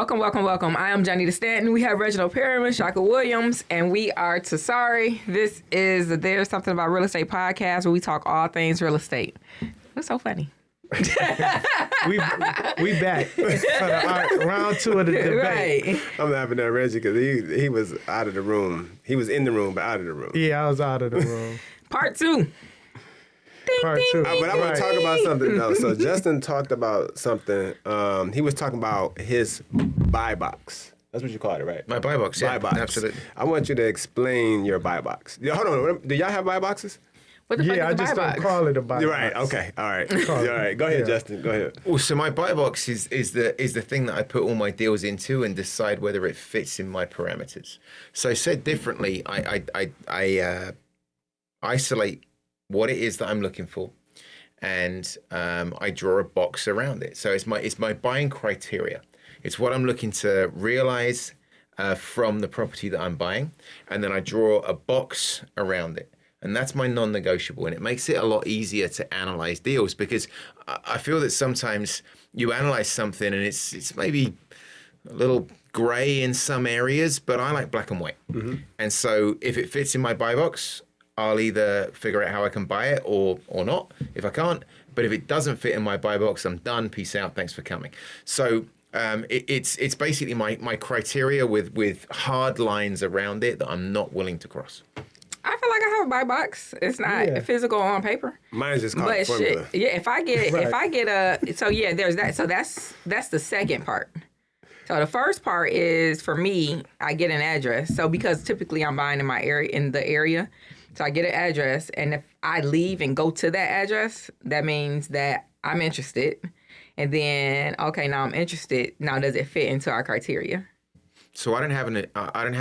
Welcome, welcome, welcome. I am Johnny Stanton. We have Reginald Perriman, Shaka Williams, and we are TSARE. This is the There's Something About Real Estate podcast where we talk all things real estate. What's so funny? we back for round 2 of the debate. Right. I'm laughing at Reggie because he was out of the room. He was in the room, but out of the room. Yeah, I was out of the room. Part 2. Part 2. But I want to talk about something, though. So Justin talked about something. He was talking about his buy box. That's what you call it, right? My buy box, yeah. Buy box. Absolutely. I want you to explain your buy box. Hold on. Do y'all have buy boxes? What the fuck Yeah, I is a just buy don't box? call it a buy You're box. right. Okay. All right. All right. Go ahead, Justin. Go ahead. Well, so my buy box is the thing that I put all my deals into and decide whether it fits in my parameters. So said differently, I isolate what it is that I'm looking for, and I draw a box around it. So it's my buying criteria. It's what I'm looking to realize from the property that I'm buying, and then I draw a box around it. And that's my non-negotiable. And it makes it a lot easier to analyze deals, because I feel that sometimes you analyze something and it's maybe a little gray in some areas, but I like black and white. Mm-hmm. And so if it fits in my buy box, I'll either figure out how I can buy it or not if I can't. But if it doesn't fit in my buy box, I'm done. Peace out. Thanks for coming. So it's basically my criteria with hard lines around it that I'm not willing to cross. I feel like I have a buy box. It's not physical on paper. Mine's just called But formula. shit, yeah, if I get a, so yeah, there's that. So that's the second part. So the first part is, for me, I get an address. So because typically I'm buying in the area, so I get an address, and if I leave and go to that address, that means that I'm interested. And then, okay, now I'm interested. Now, does it fit into our criteria? So I don't have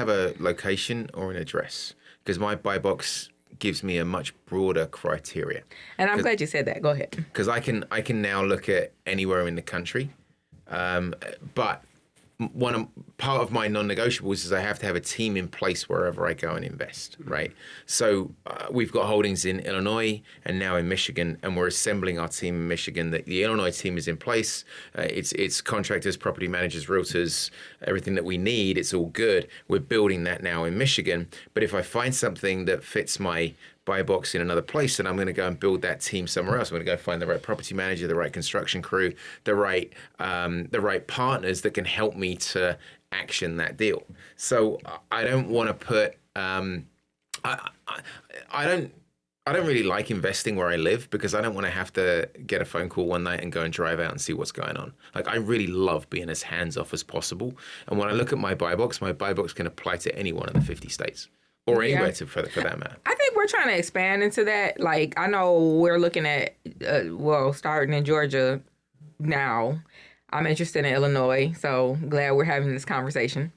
a location or an address, because my buy box gives me a much broader criteria. And I'm glad you said that. Go ahead. Because I can now look at anywhere in the country, but part of my non-negotiables is I have to have a team in place wherever I go and invest, right? So we've got holdings in Illinois and now in Michigan, and we're assembling our team in Michigan. The Illinois team is in place. It's contractors, property managers, realtors, everything that we need. It's all good. We're building that now in Michigan. But if I find something that fits my buy box in another place, and I'm going to go and build that team somewhere else. I'm going to go find the right property manager, the right construction crew, the right partners that can help me to action that deal. So I don't want to put I don't really like investing where I live, because I don't want to have to get a phone call one night and go and drive out and see what's going on. Like, I really love being as hands-off as possible. And when I look at my buy box can apply to any one of the 50 states. Or anywhere for that matter. I think we're trying to expand into that. Like, I know we're looking at, starting in Georgia now. I'm interested in Illinois, so glad we're having this conversation.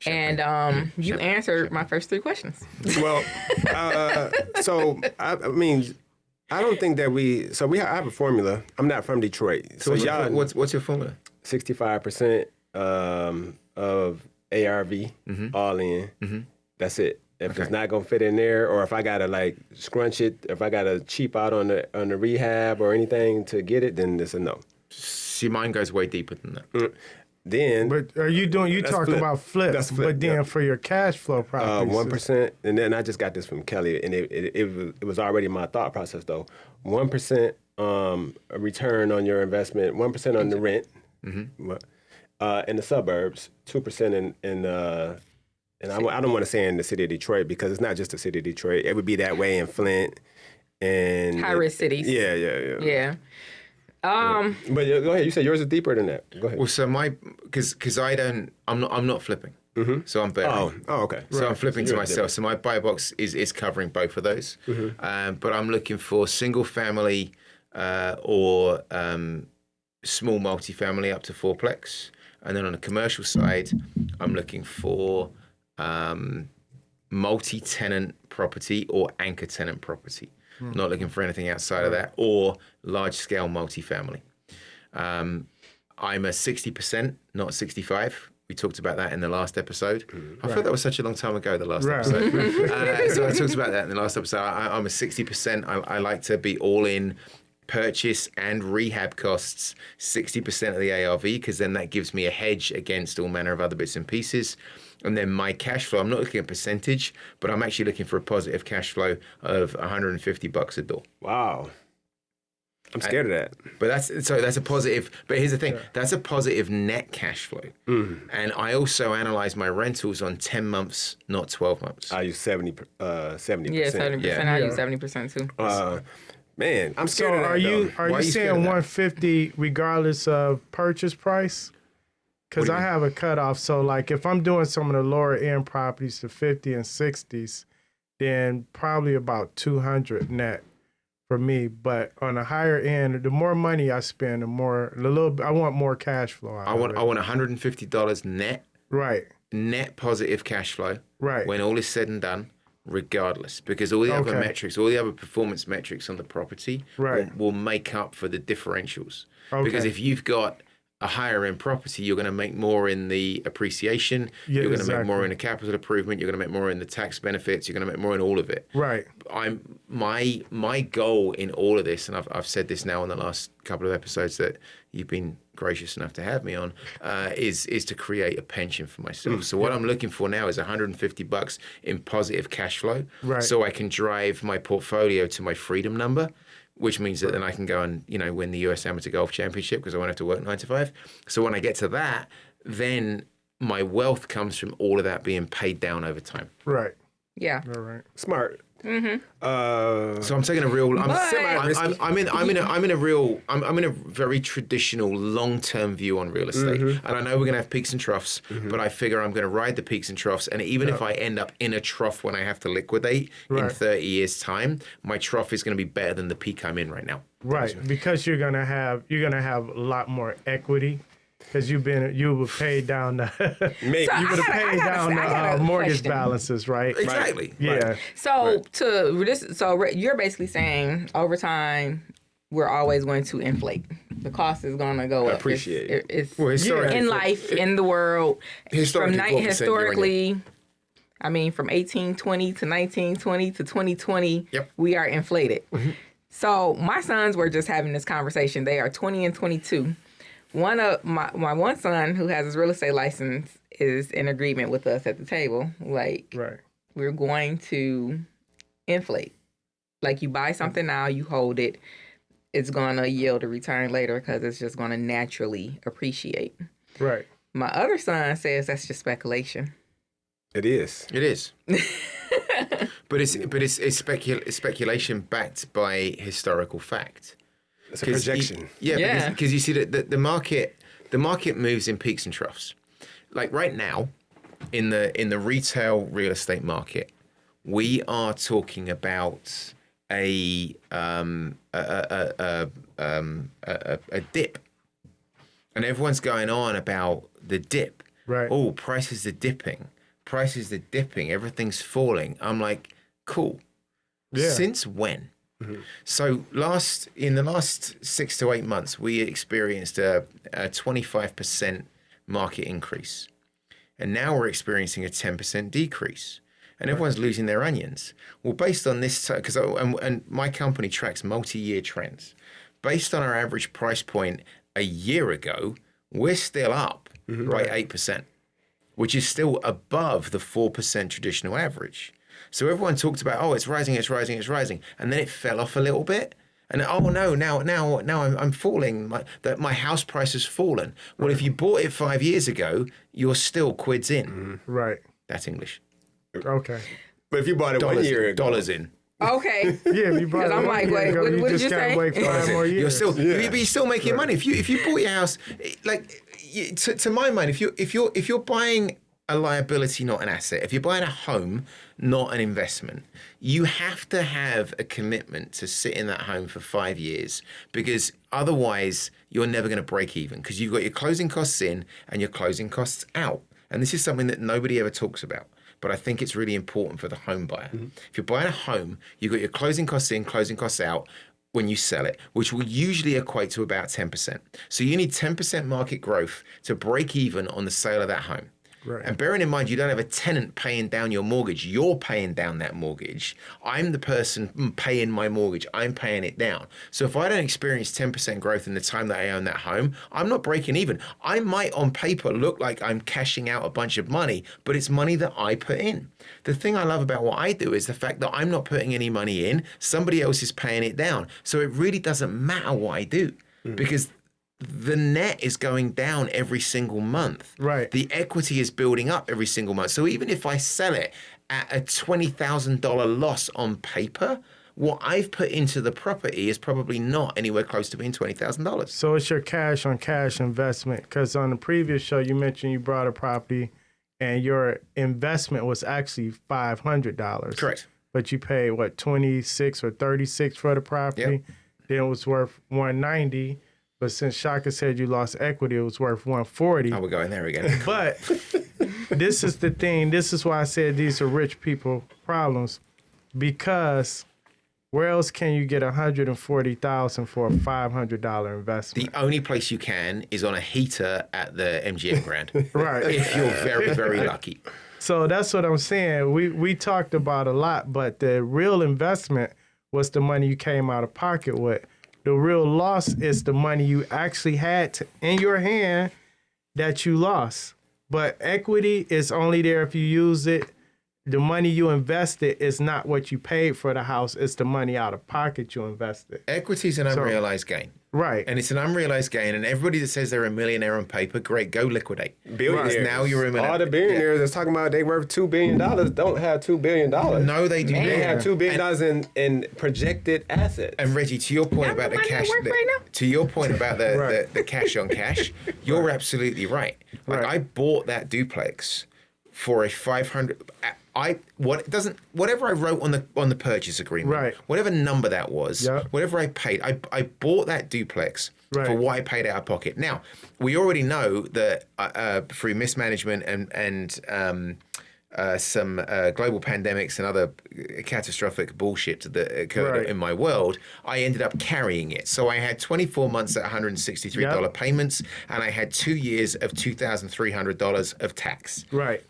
And you answered my first 3 questions. Well, so I mean, I don't think that I have a formula. I'm not from Detroit. So what's your formula? 65% of ARV, all in. Mm-hmm. That's it. If it's not gonna fit in there, or if I gotta like scrunch it, if I gotta cheap out on the rehab or anything to get it, then it's a no. See, mine goes way deeper than that. Then, But are you talk flip. about flip, That's flip, but then yeah. for your cash flow properties, 1%, and then I just got this from Kelly, and it was already my thought process though. 1% return on your investment, 1% on the rent, in the suburbs, 2% in and I don't want to say in the city of Detroit, because it's not just the city of Detroit. It would be that way in Flint and High-risk cities. Yeah. Yeah. But go ahead. You said yours is deeper than that. Go ahead. Well, so because I'm not flipping. Mm-hmm. So I'm betting. Oh, okay. So I'm flipping to myself. So my buy box is covering both of those. Mm-hmm. But I'm looking for single family or small multifamily up to 4plex. And then on the commercial side, I'm looking for multi-tenant property or anchor tenant property. Not looking for anything outside of that, or large-scale multifamily. I'm a 60%, not 65. We talked about that in the last episode. I thought that was such a long time ago, the last episode. So I talked about that in the last episode. I'm a 60%. I like to be all in, purchase and rehab costs 60% of the ARV, because then that gives me a hedge against all manner of other bits and pieces. And then my cash flow, I'm not looking at percentage, but I'm actually looking for a positive cash flow of $150 a door. Wow. I'm scared of that. But that's a positive. But here's the thing: that's a positive net cash flow. And I also analyze my rentals on 10 months, not 12 months. I use 70%. Yeah, 70%. I use 70% too. Man, I'm So scared of that. are you you saying scared of that? 150 regardless of purchase price? Because I have a cutoff. So like if I'm doing some of the lower end properties to 50 and 60s, then probably about 200 net for me. But on the higher end, the more money I spend, I want more cash flow. I want $150 net. Right. Net positive cash flow. Right. When all is said and done, regardless, because all the other metrics, all the other performance metrics on the property will make up for the differentials. Okay. Because if you've got a higher end property, you're going to make more in the appreciation. You're going to make more in the capital improvement. You're going to make more in the tax benefits. You're going to make more in all of it. Right. My goal in all of this, and I've said this now in the last couple of episodes that you've been gracious enough to have me on, is to create a pension for myself. So what I'm looking for now is $150 in positive cash flow, so I can drive my portfolio to my freedom number, which means that then I can go and win the US Amateur Golf Championship because I won't have to work 9 to 5. So when I get to that, then my wealth comes from all of that being paid down over time. Right. Yeah. All right. Smart. So I'm taking a real. I'm in a very traditional long-term view on real estate, and I know we're gonna have peaks and troughs, but I figure I'm gonna ride the peaks and troughs, and even if I end up in a trough when I have to liquidate in 30 years' time, my trough is gonna be better than the peak I'm in right now. Right, because you're gonna have a lot more equity. Because you were paid down the Maybe So you would have paid down the mortgage question. balances, right? Exactly. Yeah. So you're basically saying over time we're always going to inflate. The cost is going to go up. Appreciate it's historically, in life, in the world. Historically, I mean, from 1820 to 1920 to 2020, Yep. we are inflated. So my sons were just having this conversation. They are 20 and 22. One of my one son who has his real estate license is in agreement with us at the table. Like, we're going to inflate. Like, you buy something now, you hold it. It's going to yield a return later because it's just going to naturally appreciate. Right. My other son says that's just speculation. It is. It is. but it's speculation backed by historical fact. It's a projection. Because you see that the market moves in peaks and troughs. Like right now, in the retail real estate market, we are talking about a dip, and everyone's going on about the dip. Right. Oh, prices are dipping. Prices are dipping. Everything's falling. I'm like, cool. Yeah. Since when? So in the last 6 to 8 months, we experienced a 25% market increase. And now we're experiencing a 10% decrease. And everyone's losing their onions. Well, based on this, because and my company tracks multi-year trends. Based on our average price point a year ago, we're still up by 8%, which is still above the 4% traditional average. So everyone talked about, it's rising, and then it fell off a little bit. And now I'm falling. My house price has fallen. Well, if you bought it 5 years ago, you're still quids in. Right. That's English. Okay. But if you bought it Dollars, 1 year ago, dollars in. Okay. Yeah, if you bought it I'm like, 1 year wait, ago, what you did just you gotta say? wait 5 more years. But you're still making money. If you bought your house, to my mind, if you're buying a liability, not an asset. If you're buying a home, not an investment, you have to have a commitment to sit in that home for 5 years, because otherwise you're never going to break even, because you've got your closing costs in and your closing costs out. And this is something that nobody ever talks about, but I think it's really important for the home buyer. If you're buying a home, you've got your closing costs in, closing costs out when you sell it, which will usually equate to about 10%. So you need 10% market growth to break even on the sale of that home. Right. And bearing in mind, you don't have a tenant paying down your mortgage. You're paying down that mortgage. I'm the person paying my mortgage. I'm paying it down. So if I don't experience 10% growth in the time that I own that home, I'm not breaking even. I might on paper look like I'm cashing out a bunch of money, but it's money that I put in. The thing I love about what I do is the fact that I'm not putting any money in, somebody else is paying it down. So it really doesn't matter what I do because the net is going down every single month. Right. The equity is building up every single month. So even if I sell it at a $20,000 loss on paper, what I've put into the property is probably not anywhere close to being $20,000. So it's your cash on cash investment. Because on the previous show, you mentioned you bought a property and your investment was actually $500. Correct. But you paid, what, 26 or 36 for the property? Yep. Then it was worth 190. But since Shaka said you lost equity, it was worth 140. Oh, we're going there again. But this is the thing. This is why I said these are rich people problems. Because where else can you get $140,000 for a $500 investment? The only place you can is on a heater at the MGM Grand. Right. If you're very, very lucky. So that's what I'm saying. We talked about a lot, but the real investment was the money you came out of pocket with. The real loss is the money you actually had in your hand that you lost. But equity is only there if you use it. The money you invested is not what you paid for the house. It's the money out of pocket you invested. Equity is an unrealized gain. Right. And it's an unrealized gain. And everybody that says they're a millionaire on paper, great, go liquidate. Billionaires. Because now you're a millionaire. All the billionaires that's talking about they worth $2 billion don't have $2 billion. No, they do not. They have $2 billion in projected assets. And Reggie, to your point about the cash, to your point about the cash on cash, you're absolutely right. Like Right. I bought that duplex for a 500. Whatever I wrote on the purchase agreement, Right. whatever number that was, Yep. whatever I paid, I bought that duplex Right. for what I paid out of pocket. Now we already know that through mismanagement and some global pandemics and other catastrophic bullshit that occurred Right. in my world, I ended up carrying it. So I had 24 months at $163 Yep. payments, and I had 2 years of $2,300 of tax, Right.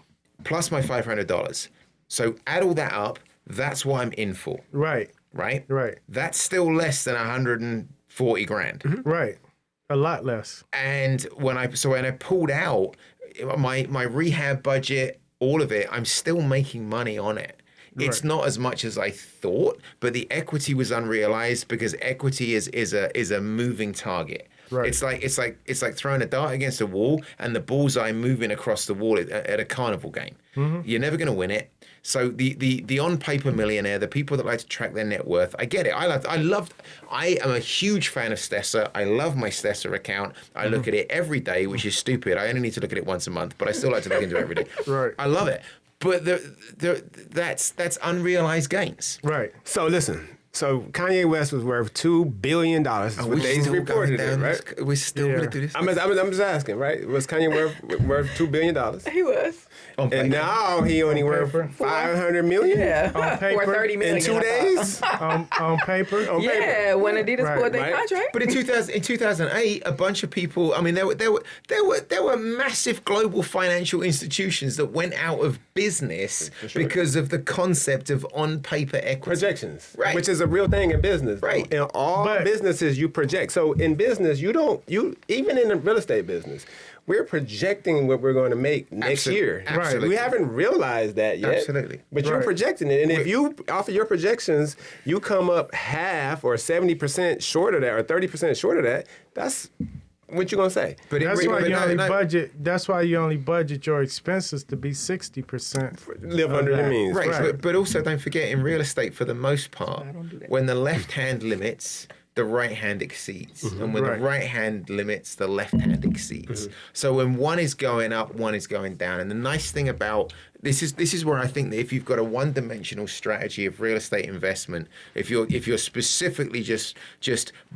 plus my $500. So add all that up, that's what I'm in for, Right. right? Right. That's still less than 140 grand. Right. A lot less. And when I pulled out my rehab budget, all of it, I'm still making money on it. It's Right. not as much as I thought, but the equity was unrealized because equity is a moving target. Right. It's like throwing a dart against a wall and the bullseye moving across the wall at a carnival game. Mm-hmm. You're never going to win it. So the on paper millionaire, the people that like to track their net worth, I get it. I am a huge fan of Stesser. I love my Stesser account. I look at it every day, which is stupid. I only need to look at it once a month, but I still like to look into it every day. Right. I love it. But that's unrealized gains. Right. So listen. So Kanye West was worth $2 billion. That's what they reported it, right? We're still going to do this. I'm just asking, right? Was Kanye worth $2 billion? He was. And now he only worth paper. $500 million Yeah. On paper. Or 30 million. in 2 days. On paper. Yeah, when Adidas Right. pulled their Right. contract. But in 2008, a bunch of people. I mean, there were massive global financial institutions that went out of business because of the concept of on-paper equity. Projections, Right. which is a real thing in business. Right. In all But- businesses, you project. So in business, even in the real estate business, we're projecting what we're going to make next year. Absolutely. We haven't realized that yet. Absolutely. But you're Right. projecting it. And if you, off of your projections, you come up half or 70% short of that or 30% short of that, that's what you going to say. But That's why you only no. budget. That's why you only budget your expenses to be 60%. Live under the that. means. Right, Right. but also don't forget in real estate, for the most part, when the left hand limits, the right hand exceeds. And when Right. the right hand limits, the left hand exceeds. So when one is going up, one is going down. And the nice thing about this is where I think that if you've got a one-dimensional strategy of real estate investment, if you're specifically just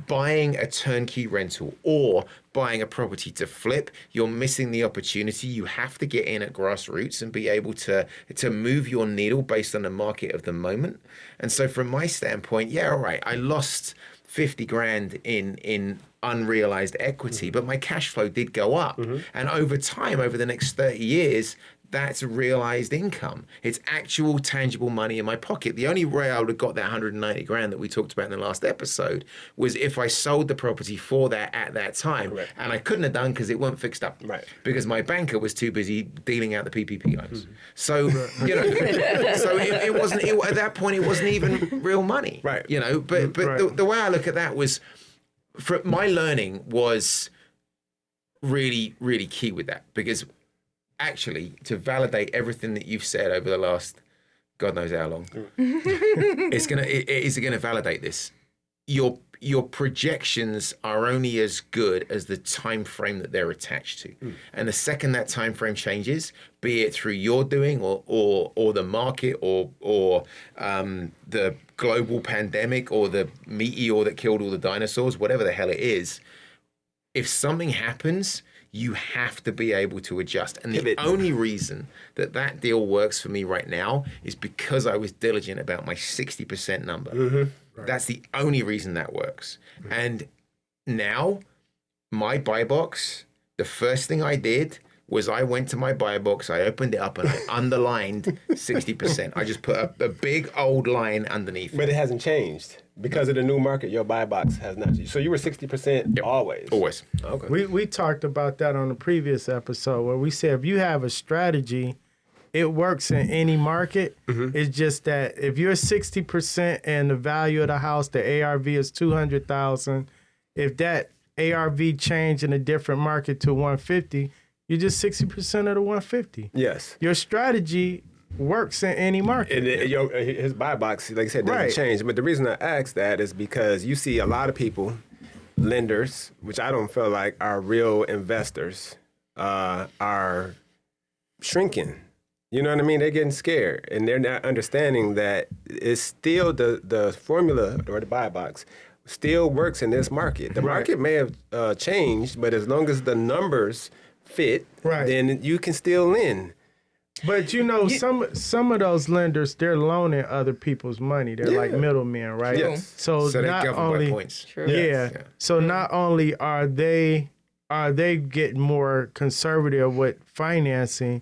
buying a turnkey rental or buying a property to flip, you're missing the opportunity. You have to get in at grassroots and be able to move your needle based on the market of the moment. And so from my standpoint, yeah, all right, I lost 50 grand in unrealized equity, but my cash flow did go up. And over time, over the next 30 years, that's realized income. It's actual tangible money in my pocket. The only way I would have got that 190 grand that we talked about in the last episode was if I sold the property for that at that time. Correct. And I couldn't have done because it weren't fixed up. Right. Because my banker was too busy dealing out the PPP loans. So, you know, so it wasn't, at that point, it wasn't even real money. Right. You know, but the way I look at that was, my learning was really, really key with that, because actually, to validate everything that you've said over the last, God knows how long, it is gonna validate this. Your projections are only as good as the time frame that they're attached to. And the second that time frame changes, be it through your doing or the market or the global pandemic or the meteor that killed all the dinosaurs, whatever the hell it is, if something happens, you have to be able to adjust. And the only reason that deal works for me right now is because I was diligent about my 60% number. That's the only reason that works. And now, my buy box, the first thing I did was I went to my buy box, I opened it up, and I underlined 60%. I just put a big old line underneath. But it hasn't changed. Because of the new market, your buy box has not changed. So you were 60% always? Always. Okay. We talked about that on the previous episode where we said if you have a strategy, it works in any market. It's just that if you're 60% and the value of the house, the ARV is 200,000, if that ARV change in a different market to 150, you're just 60% of the 150. Yes. Your strategy works in any market. And his buy box, like I said, doesn't change. But the reason I ask that is because you see a lot of people, lenders, which I don't feel like are real investors, are shrinking. You know what I mean? They're getting scared, and they're not understanding that it's still the formula or the buy box still works in this market. The market may have changed, but as long as the numbers fit, then you can still lend. But you know, some of those lenders, they're loaning other people's money. They're like middlemen, right? Yes. So they not govern only by points. So not only are they getting more conservative with financing,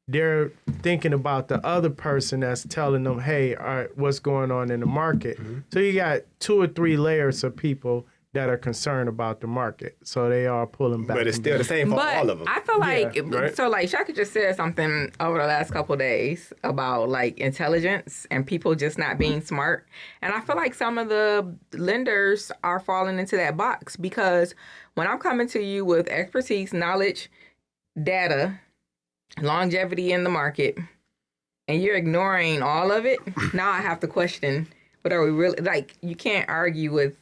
they're thinking about the other person that's telling them, hey, all right, what's going on in the market. So you got 2 or 3 layers of people that are concerned about the market. So they are pulling back. But it's still the same for all of them. I feel like, so like Shaka just said something over the last couple of days about like intelligence and people just not being smart. And I feel like some of the lenders are falling into that box because when I'm coming to you with expertise, knowledge, data, longevity in the market, and you're ignoring all of it, now I have to question, what are we really, like, you can't argue with.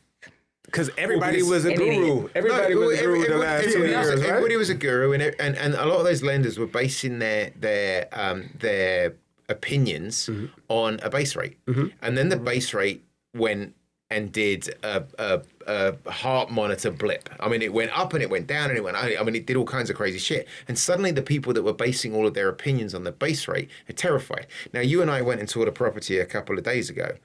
Because everybody was a guru. Everybody was a guru the last 2 years, right? Everybody was a guru, and a lot of those lenders were basing their opinions on a base rate. And then the base rate went and did a heart monitor blip. I mean, it went up and it went down and it went, I mean, it did all kinds of crazy shit. And suddenly the people that were basing all of their opinions on the base rate are terrified. Now, you and I went and toured a property a couple of days ago.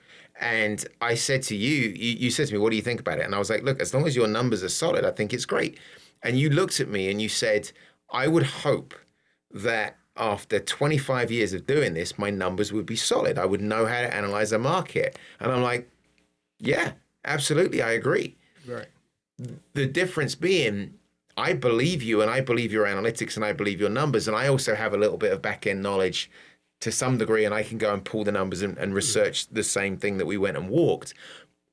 And I said to you said to me, what do you think about it? And I was like, look, as long as your numbers are solid, I think it's great. And you looked at me and you said, I would hope that after 25 years of doing this, my numbers would be solid. I would know how to analyze a market. And I'm like, yeah, absolutely, I agree. Right. The difference being, I believe you and I believe your analytics and I believe your numbers. And I also have a little bit of back-end knowledge to some degree, and I can go and pull the numbers and research the same thing that we went and walked.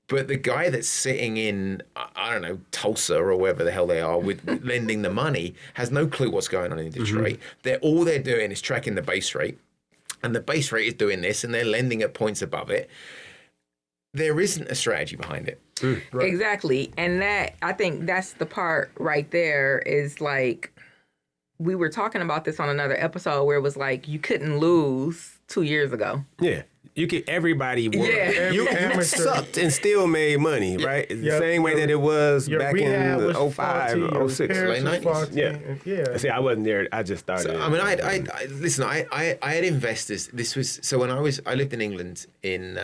But the guy that's sitting in, I don't know, Tulsa or wherever the hell they are with lending the money has no clue what's going on in Detroit. All they're doing is tracking the base rate, and the base rate is doing this, and they're lending at points above it. There isn't a strategy behind it. Right. Exactly. And that, I think that's the part right there is like, we were talking about this on another episode where it was like, you couldn't lose 2 years ago. Yeah. Everybody won. Yeah. You sucked and still made money, right? It's the same way that it was back in 05, 06. Late 90s. Yeah. See, I wasn't there. I just started. So, I mean, I had investors. This was, so when I lived in England in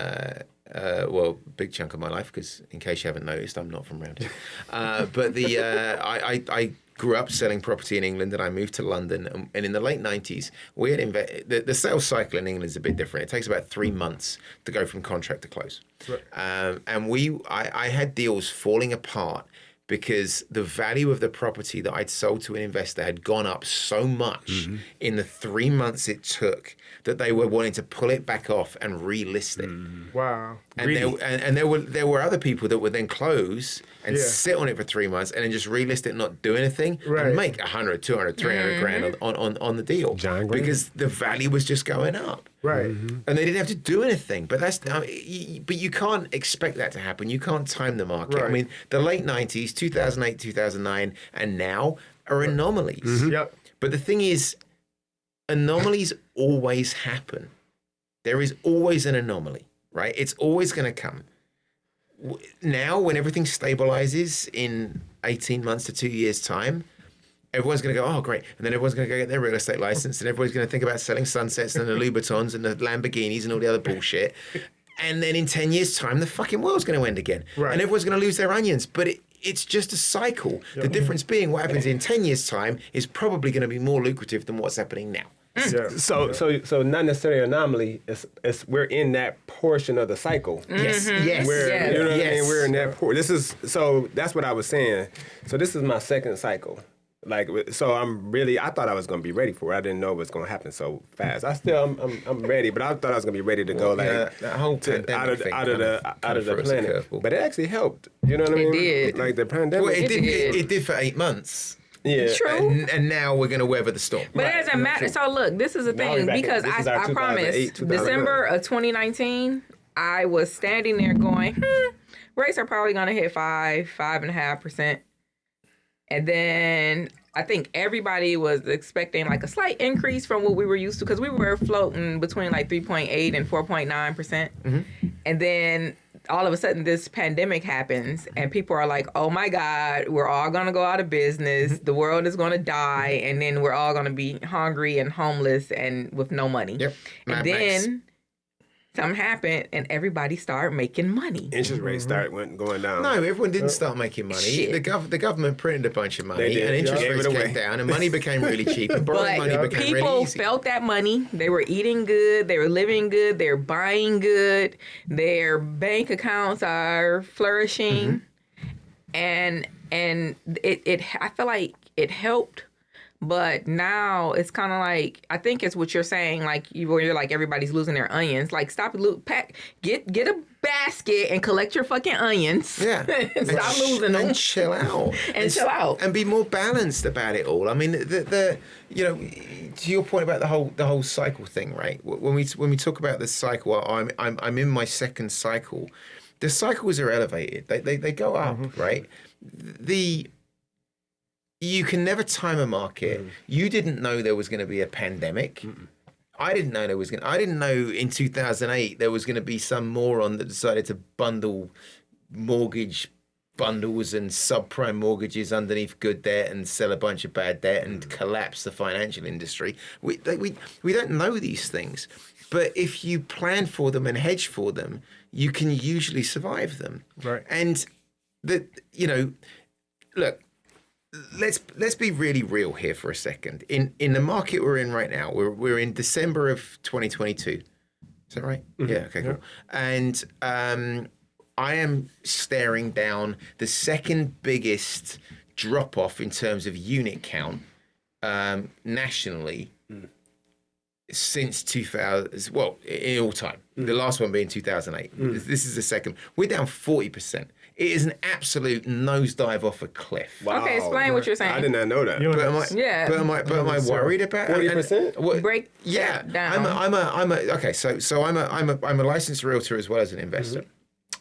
well, big chunk of my life, because in case you haven't noticed, I'm not from around here. But I grew up selling property in England, and I moved to London. And in the late 90s, we had the sales cycle in England is a bit different. It takes about 3 months to go from contract to close. Right. And I had deals falling apart because the value of the property that I'd sold to an investor had gone up so much in the 3 months it took that they were wanting to pull it back off and relist it. Wow. And there were other people that would then close and sit on it for 3 months and then just relist it, not do anything, and make 100, 200, 300 grand on the deal. John Green. Because the value was just going up. Right. And they didn't have to do anything. But but you can't expect that to happen. You can't time the market. Right. I mean, the late 90s, 2008, 2009, and now are anomalies. Yep. But the thing is, anomalies always happen. There is always an anomaly, right? It's always going to come. Now, when everything stabilizes in 18 months to 2 years' time, everyone's going to go, oh, great. And then everyone's going to go get their real estate license, and everybody's going to think about selling Sunsets and the Louboutins and the Lamborghinis and all the other bullshit. And then in 10 years' time, the fucking world's going to end again. Right. And everyone's going to lose their onions. But it's just a cycle. Yep. The difference being what happens in 10 years' time is probably going to be more lucrative than what's happening now. Yeah. So not necessarily an anomaly. It's we're in that portion of the cycle. Yes. You know what I mean? We're in that so that's what I was saying. So this is my second cycle. Like, so I thought I was going to be ready for it. I didn't know it was going to happen so fast. I'm ready, but I thought I was going to be ready to go that whole out of the planet. But it actually helped. You know what I mean? It did. Like the pandemic. Well, it did for 8 months. Yeah. True. And now we're going to weather the storm. But it doesn't matter. So look, this is the thing, because I promise, December of 2019, I was standing there going, rates are probably going to hit 5.5%. And then I think everybody was expecting like a slight increase from what we were used to, because we were floating between like 3.8 and 4.9%. And then all of a sudden this pandemic happens and people are like, oh my God, we're all going to go out of business. The world is going to die. And then we're all going to be hungry and homeless and with no money. Yep. And then something happened and everybody started making money. Interest rates went going down. No, everyone didn't start making money. Shit. The government printed a bunch of money and interest rates came down and money became really cheap and borrowing money became really people easy. felt that money. They were eating good. They were living good. They were buying good. Their bank accounts are flourishing. And it I feel like it helped. But now it's kind of like, I think it's what you're saying, like you're like everybody's losing their onions. Like stop, get a basket and collect your fucking onions. Yeah, and stop losing them and chill out chill out and be more balanced about it all. I mean, the you know, to your point about the whole cycle thing, right? When we talk about this cycle, I'm in my second cycle. The cycles are elevated. They go up, right? You can never time a market. You didn't know there was going to be a pandemic. I didn't know I didn't know in 2008 there was going to be some moron that decided to bundle mortgage bundles and subprime mortgages underneath good debt and sell a bunch of bad debt and collapse the financial industry. We don't know these things. But if you plan for them and hedge for them, you can usually survive them. Right. And look, let's be really real here for a second. In the market we're in right now, we're in December of 2022. Is that right? Yeah. Okay. Cool. And I am staring down the second biggest drop off in terms of unit count nationally since 2000. Well, in all time. The last one being 2008. This is the second. We're down 40%. It is an absolute nosedive off a cliff. Wow. Okay, explain what you're saying. I did not know that. But am I worried about 40%? Break down. I'm a licensed realtor as well as an investor.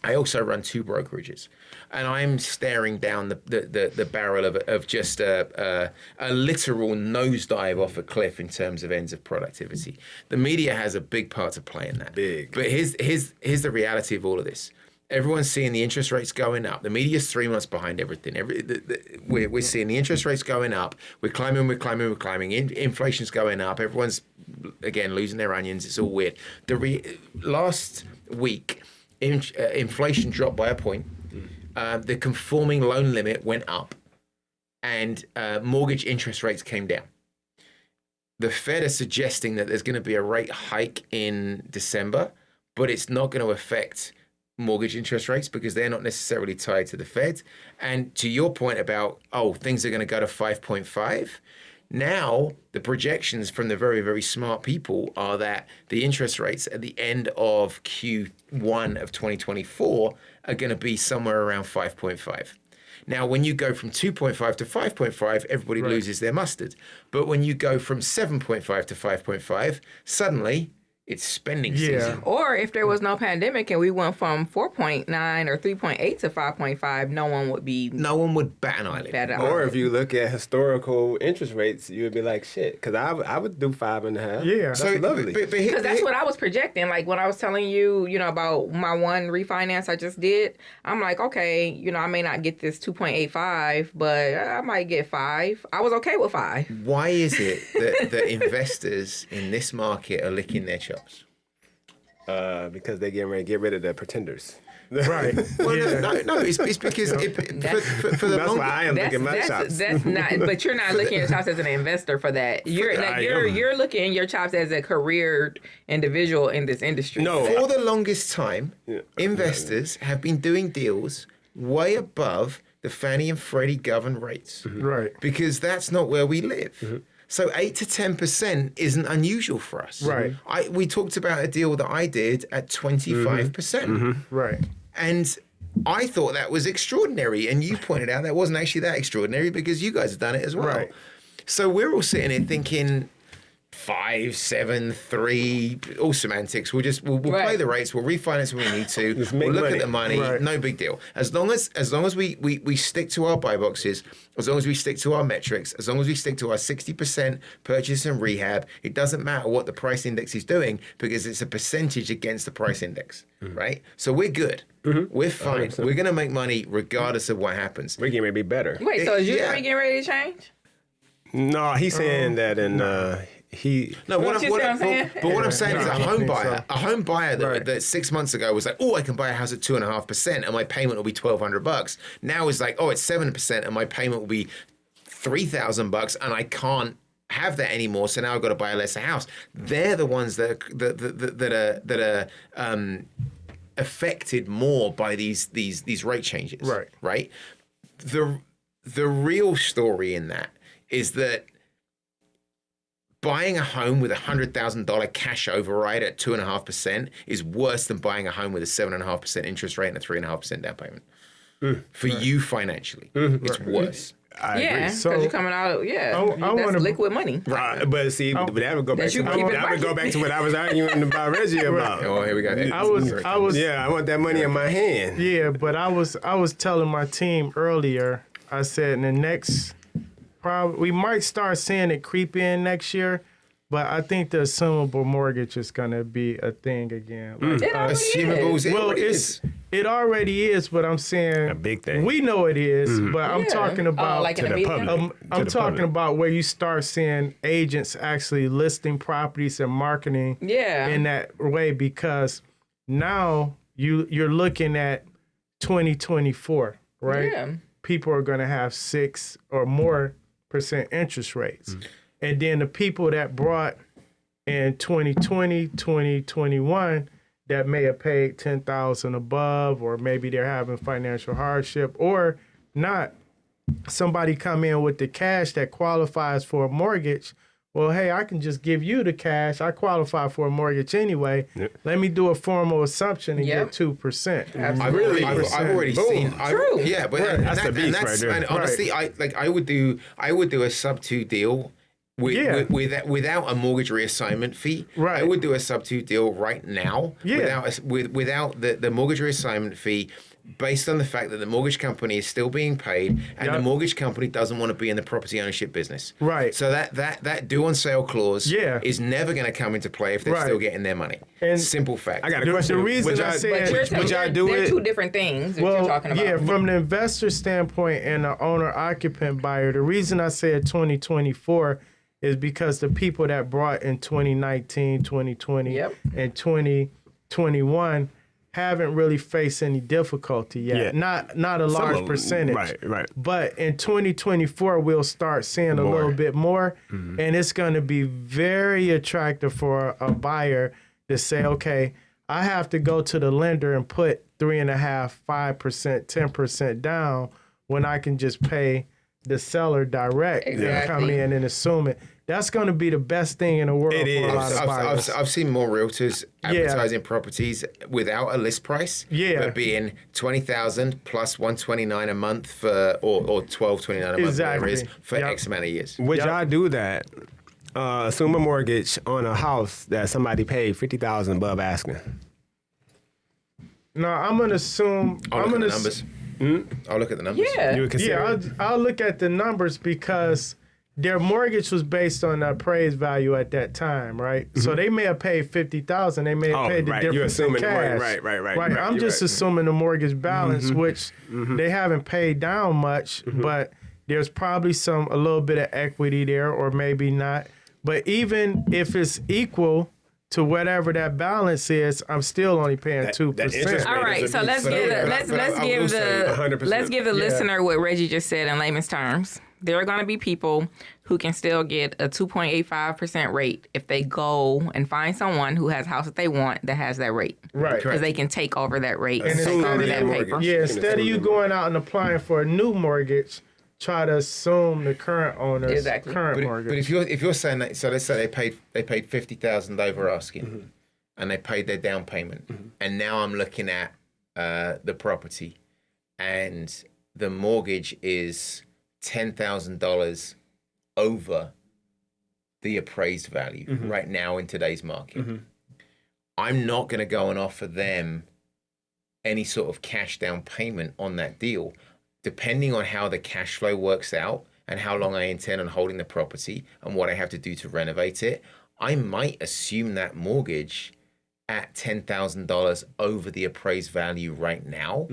I also run 2 brokerages, and I'm staring down the barrel of just a literal nosedive off a cliff in terms of ends of productivity. The media has a big part to play in that. Big. But here's the reality of all of this. Everyone's seeing the interest rates going up. The media's 3 months behind everything. We're seeing the interest rates going up. We're climbing. Inflation's going up. Everyone's, again, losing their onions. It's all weird. Last week, inflation dropped by a point. The conforming loan limit went up, and mortgage interest rates came down. The Fed is suggesting that there's going to be a rate hike in December, but it's not going to affect mortgage interest rates because they're not necessarily tied to the Fed. And to your point about, things are going to go to 5.5, now the projections from the very, very smart people are that the interest rates at the end of Q1 of 2024 are going to be somewhere around 5.5. Now, when you go from 2.5 to 5.5, everybody loses their mustard. But when you go from 7.5 to 5.5, suddenly it's spending season. Or if there was no pandemic and we went from 4.9 or 3.8 to 5.5, no one would bat an eyelid. Or if you look at historical interest rates, you would be like, shit, because I would do 5.5. Yeah. That's lovely. Because that's what I was projecting. Like when I was telling you, about my one refinance I just did, I'm like, okay, I may not get this 2.85, but I might get 5. I was okay with 5. Why is it that investors in this market are licking their chops? Because they're getting ready to get rid of the pretenders. Right. Well, no, it's because for the that's why I am licking my chops. That's not, but you're not looking at your chops as an investor for that. You're looking at your chops as a career individual in this industry. No, for the longest time, investors have been doing deals way above the Fannie and Freddie governed rates. Right. Because that's not where we live. So 8 to 10% isn't unusual for us. Right. We talked about a deal that I did at 25%. Right. And I thought that was extraordinary. And you pointed out that wasn't actually that extraordinary because you guys have done it as well. Right. So we're all sitting here thinking 5, 7, 3, all semantics. We'll play the rates. We'll refinance when we need to. We'll look at the money. Right. No big deal. As long as we stick to our buy boxes, as long as we stick to our metrics, as long as we stick to our 60% purchase and rehab, it doesn't matter what the price index is doing because it's a percentage against the price index, right? So we're good. We're fine. 100%. We're going to make money regardless of what happens. We're getting ready to be better. Wait, so is you getting ready to change? No, he's saying that in No, what I'm saying is No, a I don't home think buyer, so. a home buyer Right. that 6 months ago was like, I can buy a house at 2.5% and my payment will be $1,200. Now it's like, it's 7% and my payment will be $3,000 and I can't have that anymore. So now I've got to buy a lesser house. They're the ones that are affected more by these rate changes. Right. Right. The real story in that is that buying a home with $100,000 cash override at 2.5% is worse than buying a home with a 7.5% interest rate and a 3.5% down payment. For you financially, it's worse. I agree. Because So, you're coming out. I that's wanna- liquid money. But see, that would go back you keep it to what I was arguing about Reggie about. Oh, here we go. I was Yeah, I want that money in my hand. Yeah, but I was telling my team earlier, I said in the next we might start seeing it creep in next year, but I think the assumable mortgage is gonna be a thing again. Like, It already Assumable is. it already is, but I'm saying A big thing. We know it is, but I'm talking about like in to the the media? public. I'm the talking public. about where you start seeing agents actually listing properties and marketing Yeah. in that way, because now you're looking at 2024, right? Yeah. People are going to have 6 or more % interest rates. And then the people that brought in 2020, 2021 that may have paid $10,000 above, or maybe they're having financial hardship or not, somebody come in with the cash that qualifies for a mortgage. Well, hey, I can just give you the cash. I qualify for a mortgage anyway. Yep. Let me do a formal assumption and Yep. get 2%. I've already seen. True. Yeah, but That's the beast right there. And honestly, I would do a sub 2 deal without a mortgage reassignment fee. Right. I would do a sub 2 deal right now. Yeah. Without the mortgage reassignment fee, based on the fact that the mortgage company is still being paid and the mortgage company doesn't want to be in the property ownership business. Right. So that due on sale clause is never going to come into play if they're still getting their money. And simple fact. I got a question. The reason Would I y'all- said would y'all do they're it? two different things that you're talking about. Yeah, from the investor standpoint and the owner-occupant buyer, the reason I said 2024 is because the people that brought in 2019, 2020, Yep. and 2021 haven't really faced any difficulty yet. Yeah. Not a large percentage. Right. But in 2024, we'll start seeing a little bit more, and it's going to be very attractive for a buyer to say, okay, I have to go to the lender and put 3.5%, 5%, 10% down when I can just pay the seller direct and come in and assume it. That's going to be the best thing in the world for a lot of buyers. I've seen more realtors advertising properties without a list price, but being $20,000 plus $129 a month for, or $1,229 a month, whatever it is, for X amount of years. Would y'all do that? Assume a mortgage on a house that somebody paid $50,000 above asking. No, I'm going to assume. I'll look at the numbers. I'll look at the numbers. Yeah. You would consider? I'll look at the numbers because their mortgage was based on the appraised value at that time, right? So they may have paid $50,000. They may have paid the difference You're assuming in cash. Right. I'm just assuming the mortgage balance, which they haven't paid down much, but there's probably a little bit of equity there, or maybe not. But even if it's equal to whatever that balance is, I'm still only paying 2%. All right, so let's give the listener what Reggie just said in layman's terms. There are going to be people who can still get a 2.85% rate if they go and find someone who has a house that they want that has that rate. Right. Because they can take over that rate And and take over that paper. Yeah, instead of you going out and applying for a new mortgage, try to assume the current owner's current mortgage. But if you're saying that, so let's say they paid $50,000 over asking, and they paid their down payment, and now I'm looking at the property, and the mortgage is $10,000 over the appraised value right now in today's market. I'm not going to go and offer them any sort of cash down payment on that deal. Depending on how the cash flow works out and how long I intend on holding the property and what I have to do to renovate it, I might assume that mortgage at $10,000 over the appraised value right now.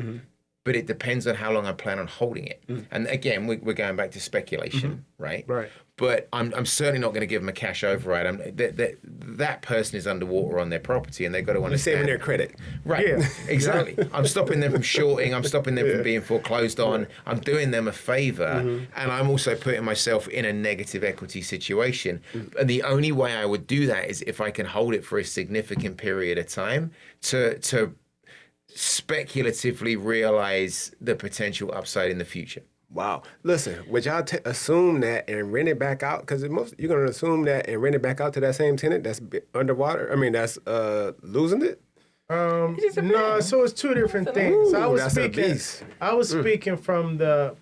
But it depends on how long I plan on holding it. And again, we're going back to speculation, right? Right. But I'm certainly not going to give them a cash override. That person is underwater on their property, and they've got to understand. Saving their credit. Right, Yeah. exactly. I'm stopping them from shorting. I'm stopping them from being foreclosed on. I'm doing them a favor, and I'm also putting myself in a negative equity situation. And the only way I would do that is if I can hold it for a significant period of time to speculatively realize the potential upside in the future. Wow. Listen, would y'all assume that and rent it back out? Because you're going to assume that and rent it back out to that same tenant that's underwater? I mean, that's losing it? No, so it's two different things. Ooh, I was that's a speaking. beast. I was speaking from the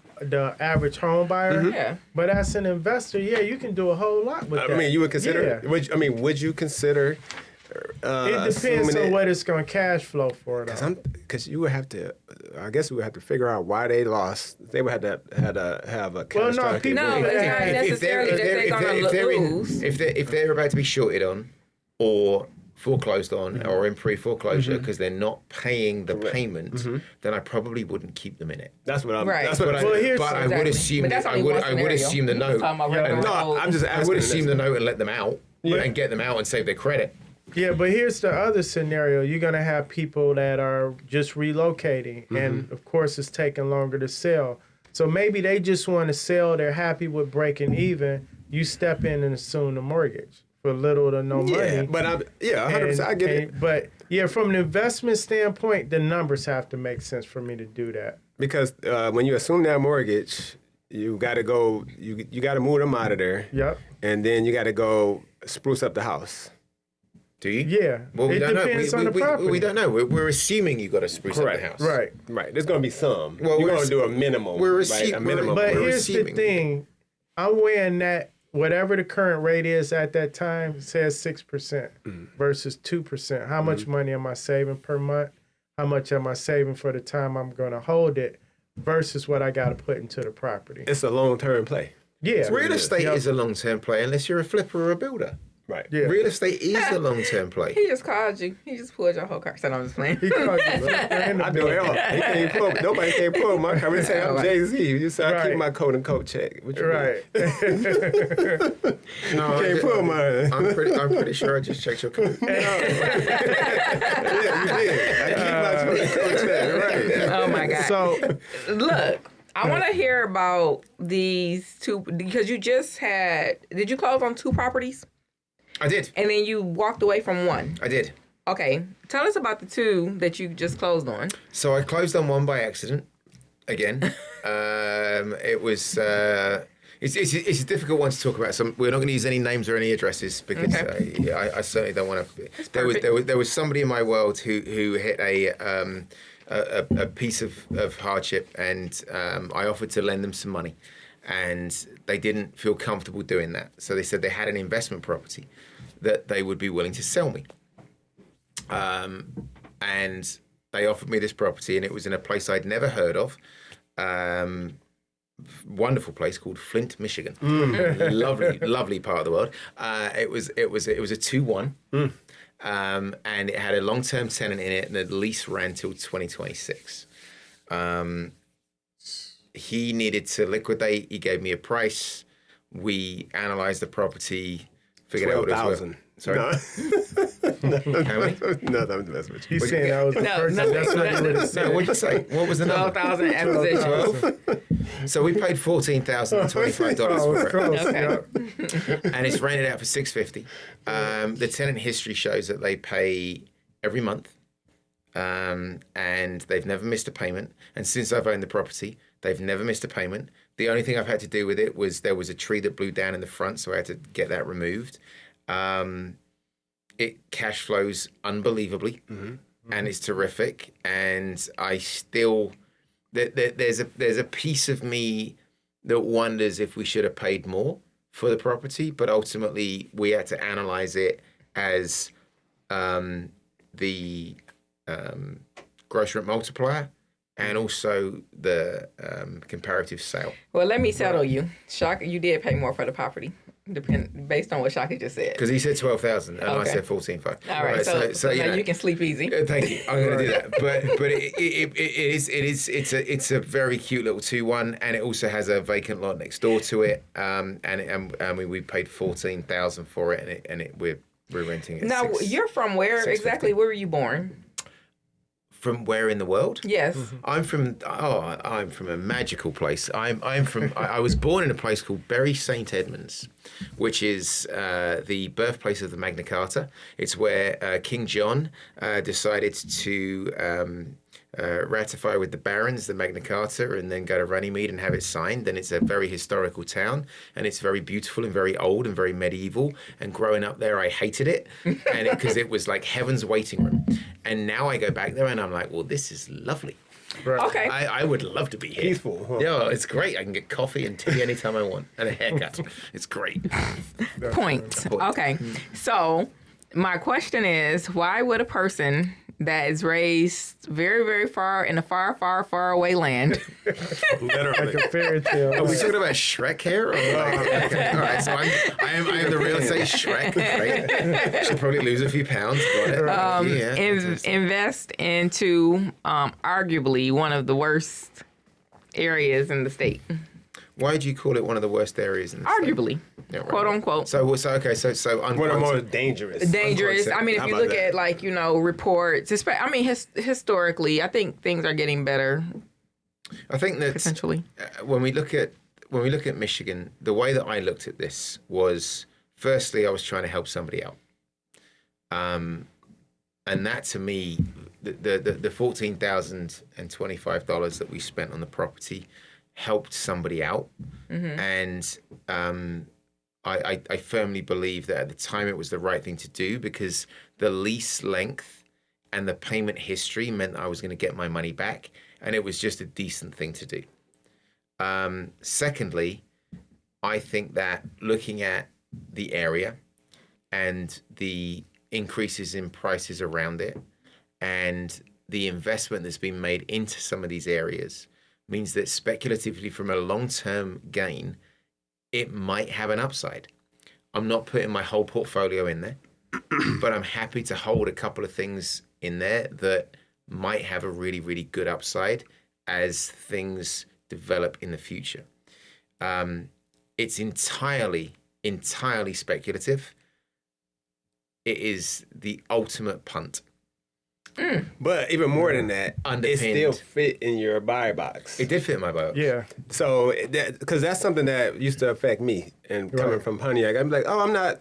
average home buyer. Yeah. But as an investor, you can do a whole lot with that. I mean, you would consider? Yeah. Would you consider? It depends on what it's going to cash flow for. Because you would have to. I guess we would have to figure out why they lost. They would have to have a catastrophic people- No, event. it's not necessarily that they're going to lose. If they're about to be shorted on, or foreclosed on, or in pre-foreclosure because they're not paying the payment, then I probably wouldn't keep them in it. That's what I'm. Right. That's what But I would assume. But that's I only would. one I would assume the scenario. note. Talking about regular No, road. I'm just I asking. would assume the note and let them out, and get them out and save their credit. Yeah, but here's the other scenario. You're going to have people that are just relocating, and of course, it's taking longer to sell. So maybe they just want to sell. They're happy with breaking even. You step in and assume the mortgage for little to no money. Yeah, but 100%. I get it. But yeah, from an investment standpoint, the numbers have to make sense for me to do that. Because when you assume that mortgage, you got to go. You got to move them out of there. Yep. And then you got to go spruce up the house. Do you? Yeah. Well, we It don't know. depends on the property. We don't know. We're assuming you got to spruce up the house. Right. Right. There's going to be some. Well, you're we're going to do a minimum. we're right? assuming- A minimum. But We're here's assuming. the thing. I'm weighing that whatever the current rate is at that time says 6% versus 2%. How much money am I saving per month? How much am I saving for the time I'm going to hold it versus what I got to put into the property? It's a long-term play. Yeah. Real estate is a long-term play unless you're a flipper or a builder. Right. Yeah. Real estate is a long-term play. He just called you. He just pulled your whole car. So I'm just playing. He called you I do it all. He can't pull. Nobody can't pull my car. We say I'm Jay-Z. You say I keep Right. my coat and coat check. What you Right. No, Can't pull mine. I'm pretty sure I just checked your code. Yeah, you did. I keep my coat and coat check. Right. Oh my God. So Look, I want to hear about these two because you just had. Did you close on 2 properties I did. and then you walked away from 1? I did. Okay, tell us about the 2 that you just closed on. So I closed on one by accident. Again, it was. It's a difficult one to talk about. So we're not going to use any names or any addresses because I certainly don't want to. There was somebody in my world who hit a piece of hardship, and I offered to lend them some money, and they didn't feel comfortable doing that. So they said they had an investment property that they would be willing to sell me, and they offered me this property, and it was in a place I'd never heard of. Wonderful place called Flint, Michigan. Lovely part of the world. It was a 2-1. And it had a long-term tenant in it, and the lease ran till 2026. He needed to liquidate. He gave me a price. We analyzed the property, figured out what it was worth. 12,000. Sorry, No. how many? No, I'm messing with you. he's saying that was the first. That's what he would have No, said. what'd you say? What was the number? 12,000 acquisition. So we paid $14,025 Oh, for it's it. close. Okay. Yeah. And it's rented out for $650. The tenant history shows that they pay every month, and they've never missed a payment. And since I've owned the property, they've never missed a payment. The only thing I've had to do with it was there was a tree that blew down in the front, so I had to get that removed. It cash flows unbelievably, and it's terrific. And I still there's a piece of me that wonders if we should have paid more for the property, but ultimately we had to analyze it as the gross rent multiplier and also the comparative sale. Well, let me settle you. Shaka, you did pay more for the property, based on what Shaka just said. Because he said 12,000 and I Okay. said 14,500. All right, so you now know, you can sleep easy. Thank you. I'm going to do that. But it's a very cute little 2-1, and it also has a vacant lot next door to it. And we paid 14,000 for it, and we're renting it. Now, you're from where 650. exactly? Where were you born? From where in the world? Yes. I'm from a magical place. I was born in a place called Bury St Edmunds, which is the birthplace of the Magna Carta. It's where King John decided to ratify with the barons the Magna Carta and then go to Runnymede and have it signed. And it's a very historical town, and it's very beautiful and very old and very medieval. And growing up there, I hated it, and because it was like heaven's waiting room. And now I go back there and I'm like, well, this is lovely. Right. Okay. I would love to be here. Peaceful, huh? Yeah, it's great. I can get coffee and tea anytime I want, and a haircut. It's great. Point. Point. Okay. So my question is, why would a person that is raised very, very far in a far, far, far away land Literally. Like a fairy tale. Are we talking about Shrek here? Or okay. All right, so I am the real estate Shrek. Right? Should probably lose a few pounds. Got it. invest into arguably one of the worst areas in the state? Why do you call it one of the worst areas in the state? Arguably, Yeah, right. quote unquote. So One of the more unquoted. dangerous. Dangerous. I mean, if How you about look that? at like reports, historically, I think things are getting better I think that potentially. when we look at Michigan, the way that I looked at this was, firstly, I was trying to help somebody out, and that to me, the $14,025 that we spent on the property helped somebody out, and I firmly believe that at the time it was the right thing to do, because the lease length and the payment history meant I was going to get my money back, and it was just a decent thing to do. Secondly, I think that looking at the area and the increases in prices around it and the investment that's been made into some of these areas means that speculatively, from a long-term gain, it might have an upside. I'm not putting my whole portfolio in there, but I'm happy to hold a couple of things in there that might have a really, really good upside as things develop in the future. It's entirely speculative. It is the ultimate punt. But even more than that, it still fit in your buy box. It did fit in my box. Yeah. So, because that's something that used to affect me, and coming from Pontiac, I'm like, oh, I'm not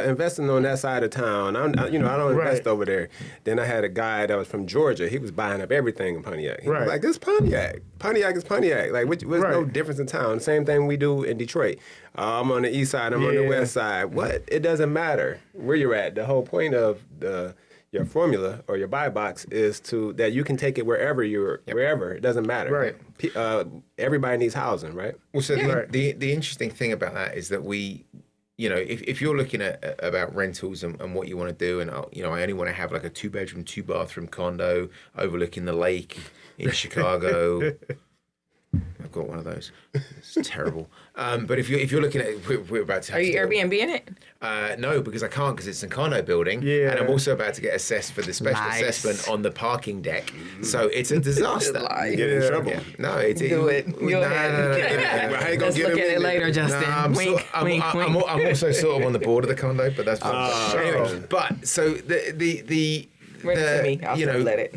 investing on that side of town. I don't invest over there. Then I had a guy that was from Georgia. He was buying up everything in Pontiac. He was like, this is Pontiac. Pontiac is Pontiac. Like, there's no difference in town. Same thing we do in Detroit. I'm on the east side. I'm on the west side. What? It doesn't matter where you're at. The whole point of your formula or your buy box is that you can take it wherever wherever. It doesn't matter. Right. Everybody needs housing, right? Well, so the interesting thing about that is that if you're looking at about rentals and what you want to do, and I only want to have like a 2-bedroom, 2-bathroom condo overlooking the lake in Chicago. I've got one of those. It's terrible. But if you're looking at, we're about to. Are you Airbnb in it? No, because I can't, because it's a condo building. Yeah. And I'm also about to get assessed for the special assessment on the parking deck. So it's a disaster. You get in trouble. Yeah. No, it's Do it. Go ahead. How you gonna Let's get look him at it in later, Justin. I'm wink. I'm also sort of on the board of the condo, but that's anyway. But so the Ready for me. I'll let it.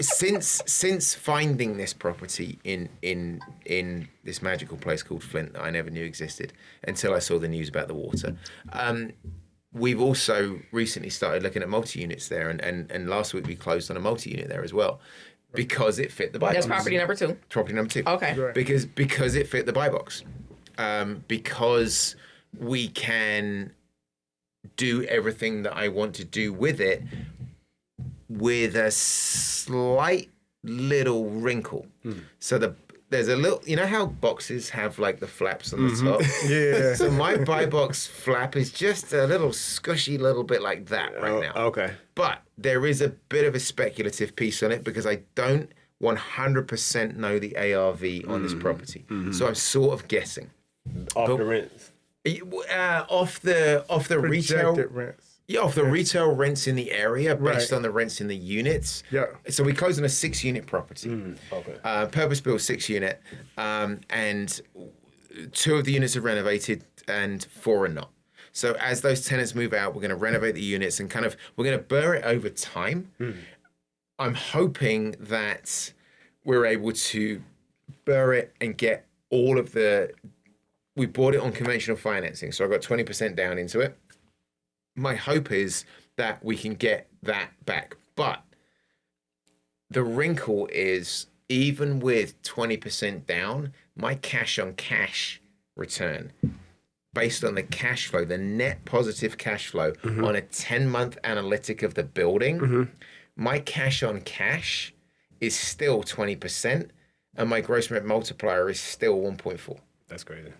Since finding this property in this magical place called Flint that I never knew existed until I saw the news about the water, we've also recently started looking at multi-units there, and last week we closed on a multi-unit there as well because it fit the buy box. That's property number 2. Property number 2. Okay. Right. Because it fit the buy box, because we can do everything that I want to do with it, with a slight little wrinkle. So there's a little, you know how boxes have like the flaps on the top? Yeah. So my buy box flap is just a little squishy little bit like that right now. Okay. But there is a bit of a speculative piece on it because I don't 100% know the ARV on this property. So I'm sort of guessing. Off the rents. Off the retail Projected rents. Yeah, off the retail rents in the area based on the rents in the units. Yeah. So we closed on a 6-unit property. Okay. Purpose-built 6-unit. And 2 of the units are renovated and 4 are not. So as those tenants move out, we're going to renovate the units and we're going to burr it over time. I'm hoping that we're able to burr it and get all of we bought it on conventional financing. So I got 20% down into it. My hope is that we can get that back. But the wrinkle is, even with 20% down, my cash on cash return, based on the cash flow, the net positive cash flow on a 10-month analytic of the building, my cash on cash is still 20%, and my gross rent multiplier is still 1.4. That's crazy.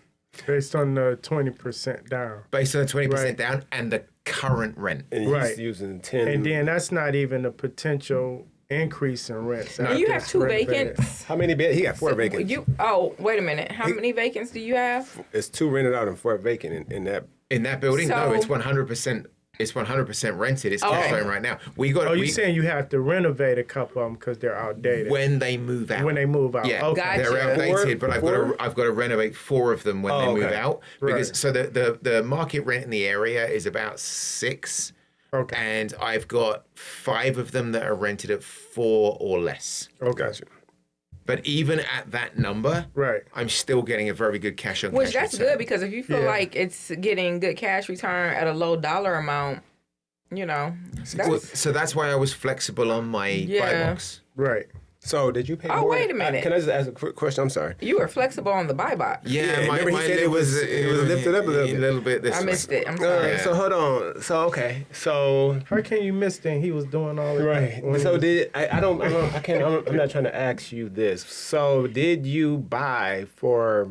Based on the 20% down. Based on the 20% down and the current rent. And he's using 10. And then that's not even a potential increase in rents. Do you have 2 vacants? How many beds? He got 4 vacants. Wait a minute. How many vacants do you have? It's 2 rented out and 4 vacant in that. In that building? So- No, it's 100%. It's 100% rented. It's cash flowing right now. You're saying you have to renovate a couple of them because they're outdated? When they move out. When they move out. Yeah, Okay. Gotcha. they're outdated, but I've got to renovate 4 of them when they move out. Because Right. so the market rent in the area is about 6. Okay. And I've got 5 of them that are rented at 4 or less. Okay. Gotcha. But even at that number, Right. I'm still getting a very good cash on Which cash that's return. good, because if you feel like it's getting good cash return at a low dollar amount, So that's why I was flexible on my buy box. Right. So did you pay Oh, more? wait a minute. Can I just ask a quick question? I'm sorry. you were flexible on the buy box. Yeah, remember he said it was lifted up a little bit. this I way. missed it. I'm sorry. So hold on. So okay. So How can you miss that he was doing all that? right. when So he- I'm not trying to ask you this. So did you buy for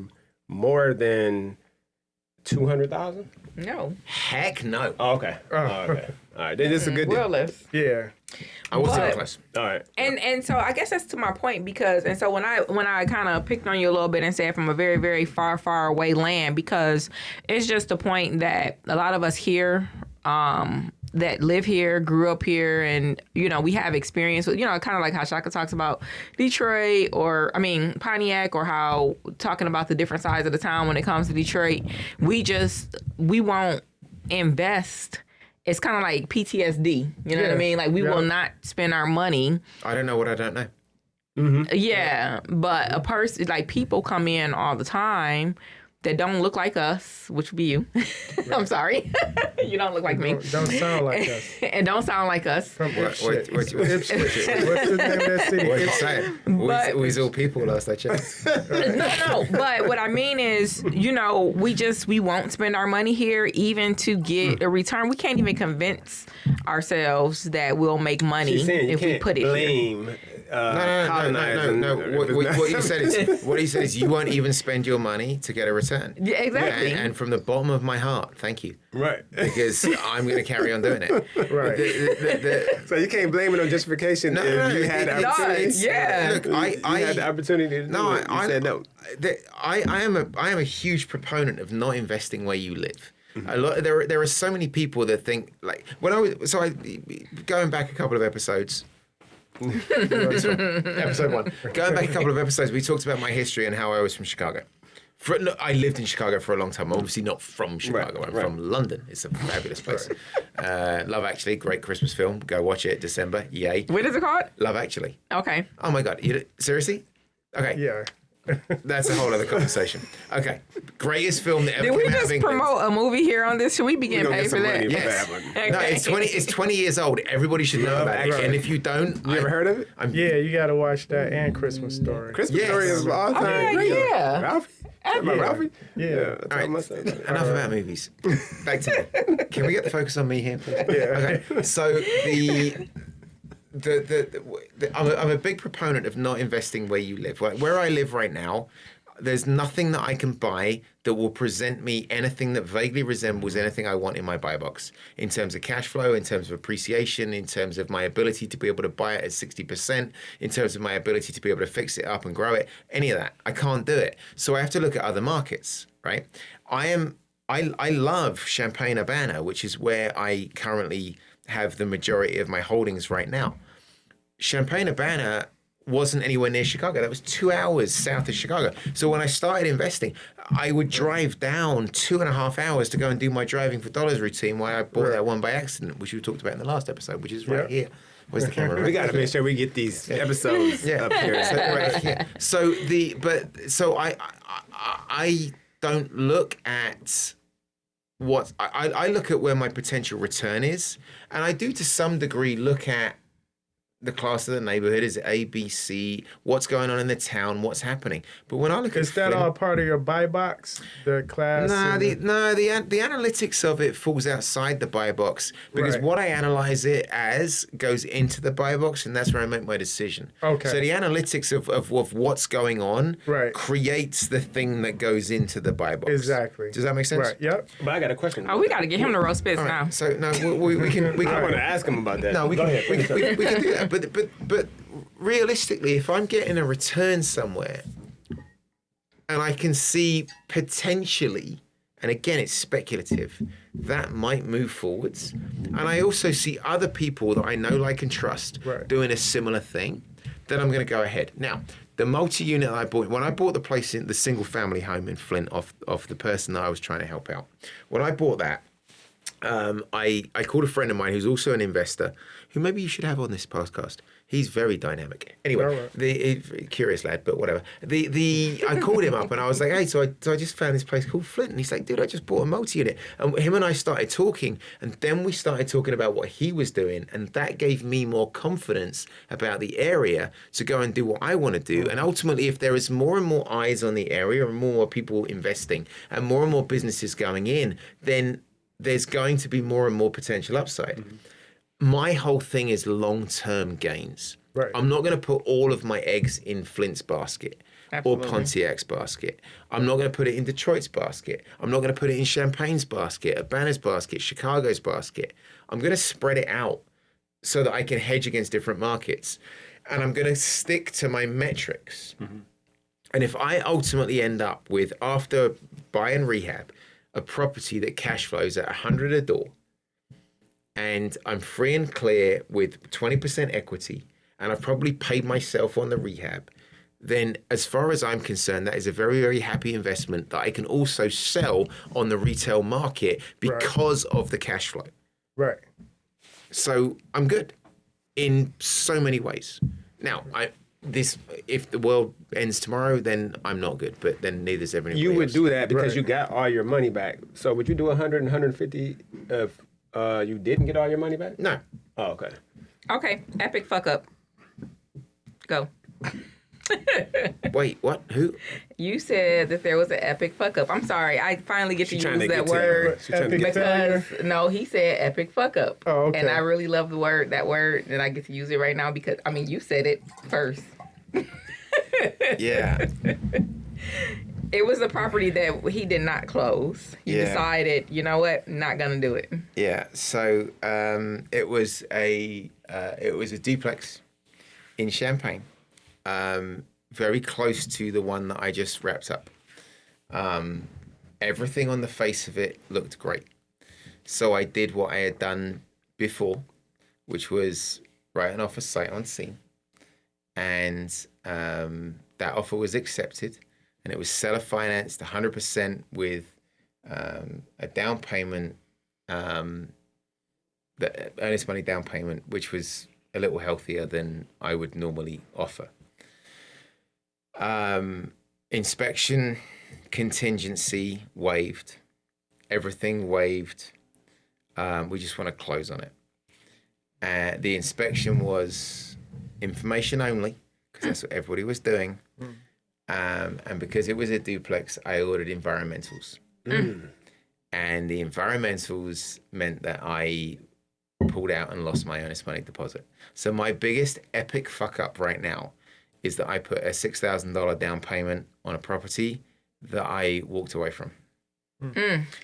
more than 200,000? No. Heck no. Oh, okay. Oh, okay. All right. This is a good deal. Well, less. Yeah. I wasn't But- even close. All right. And so I guess that's to my point because so when I kind of picked on you a little bit and said from a very, very far away land, because it's just the point that a lot of us here that live here, grew up here, and we have experience with kind of like how Shaka talks about Detroit or Pontiac, or how talking about the different sides of the town when it comes to Detroit, we won't invest. It's kind of like PTSD, you know what I mean? Like we will not spend our money. I don't know what I don't know. Yeah, but a person, like people come in all the time that don't look like us, which would be you. I'm sorry. You don't look like me. Don't sound like us. And don't sound like us. From What's Ipswich. the What's the name of that city? What are you saying? But- We's all people last I checked. No, but what I mean is, we won't spend our money here even to get a return. We can't even convince ourselves that we'll make money She's saying you if we can't put it here. blame No. What you said is you won't even spend your money to get a return. Yeah, exactly. And from the bottom of my heart, thank you. Right. Because I'm going to carry on doing it. Right. So you can't blame it on justification if you had the opportunity. Yeah. Look, You had the opportunity to do it. You said no. I am a huge proponent of not investing where you live. A lot. There are so many people that think like going back a couple of episodes. Episode 1. Going back a couple of episodes, we talked about my history and how I was from Chicago. I lived in Chicago for a long time. I'm obviously not from Chicago. I'm from London. It's a fabulous place. Love Actually, great Christmas film. Go watch it. December. Yay. What is it called? Love Actually. Okay. Oh my God. Seriously? Okay. Yeah. That's a whole other conversation. Okay. Greatest film that ever Did came we out of just England. promote a movie here on this? Should we be getting gonna paid get for some that? money for Yes. that one. No, it's 20 years old. Everybody should know about it. Actually. And if you don't, You ever heard of it? Yeah, you got to watch that and Christmas Story. Christmas Yes. Story is all time yeah, great. yeah. Ralphie? Talking about Yeah. Ralphie? Yeah. I told my son. Enough about movies. Back to me. Can we get the focus on me here, please? Okay. So I'm a big proponent of not investing where you live. Like where I live right now, there's nothing that I can buy that will present me anything that vaguely resembles anything I want in my buy box in terms of cash flow, in terms of appreciation, in terms of my ability to be able to buy it at 60%, in terms of my ability to be able to fix it up and grow it, any of that. I can't do it. So I have to look at other markets, right? I love Champaign-Urbana, which is where I currently have the majority of my holdings right now. Champaign-Urbana wasn't anywhere near Chicago. That was 2 hours south of Chicago. So when I started investing, I would drive down 2.5 hours to go and do my driving for dollars routine while I bought that one by accident, which we talked about in the last episode, which is right here. Where's the camera? We got to make sure we get these episodes up here. So, right here. So I don't look at what I look at where my potential return is, and I do to some degree look at the class of the neighborhood. Is it A, B, C? What's going on in the town? What's happening? But when I look Is at that Flint, all part of your buy box? The class? the and analytics of it falls outside the buy box because Right. what I analyze it as goes into the buy box, and that's where I make my decision. Okay. So the analytics of what's going on Right. creates the thing that goes into the buy box. Exactly. Does that make sense? Right. Yep. But I got a question. Oh, we got to get him to roast spits All now. right. So no, we can. I want to ask him about that. No, we Go can, ahead. we can do that. But realistically, if I'm getting a return somewhere and I can see potentially, and again, it's speculative, that might move forwards. And I also see other people that I know, like, and trust Right. doing a similar thing, then I'm going to go ahead. Now, the multi-unit I bought, when I bought the place in the single-family home in Flint off the person that I was trying to help out, when I bought that, I called a friend of mine who's also an investor, who maybe you should have on this podcast. He's very dynamic. Anyway, Alright. curious lad, but whatever. I called him up and I was like, hey, so I just found this place called Flint. And he's like, dude, I just bought a multi-unit. And him and I started talking, and then we started talking about what he was doing, and that gave me more confidence about the area to go and do what I want to do. And ultimately, if there is more and more eyes on the area and more people investing and more businesses going in, then there's going to be more and more potential upside. Mm-hmm. My whole thing is long-term gains. Right. I'm not going to put all of my eggs in Flint's basket. Absolutely. Or Pontiac's basket. I'm not going to put it in Detroit's basket. I'm not going to put it in Champagne's basket, Urbana's basket, Chicago's basket. I'm going to spread it out so that I can hedge against different markets. And I'm going to stick to my metrics. And if I ultimately end up with, after buy and rehab, a property that cash flows at 100 a door, and I'm free and clear with 20% equity, and I've probably paid myself on the rehab, then as far as I'm concerned, that is a very, very happy investment that I can also sell on the retail market because of the cash flow. Right. So I'm good in so many ways. Now, if the world ends tomorrow, then I'm not good, but then neither's everybody You would else. do that because you got all your money back. So would you do 100 and 150 if you didn't get all your money back? No. Oh, okay. Okay, epic fuck up. Go. Wait, what? Who? You said that there was an epic fuck up. I'm sorry. I finally get to use that get word. She's trying to Epic get to failure. Because no, he said epic fuck up. Oh, okay. And I really love that word, and I get to use it right now because you said it first. Yeah. It was a property that he did not close. He Yeah. decided, you know what, not gonna do it. Yeah. So it was a duplex in Champaign, very close to the one that I just wrapped up. Everything on the face of it looked great. So I did what I had done before, which was write an offer sight on scene. And that offer was accepted, and it was seller financed 100% with a down payment, the earnest money down payment, which was a little healthier than I would normally offer. Inspection contingency waived, everything waived. We just want to close on it. The inspection was information only, because that's what everybody was doing. And because it was a duplex, I ordered environmentals. And the environmentals meant that I pulled out and lost my earnest money deposit. So my biggest epic fuck up right now is that I put a $6,000 down payment on a property that I walked away from.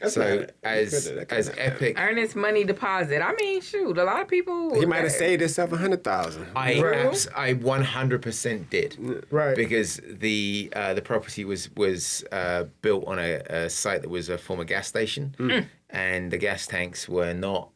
So as epic, Earnest money deposit. Shoot, a lot of people. He might have saved himself $100,000. I 100% did. Right. Because the property was built on a site that was a former gas station, and the gas tanks were not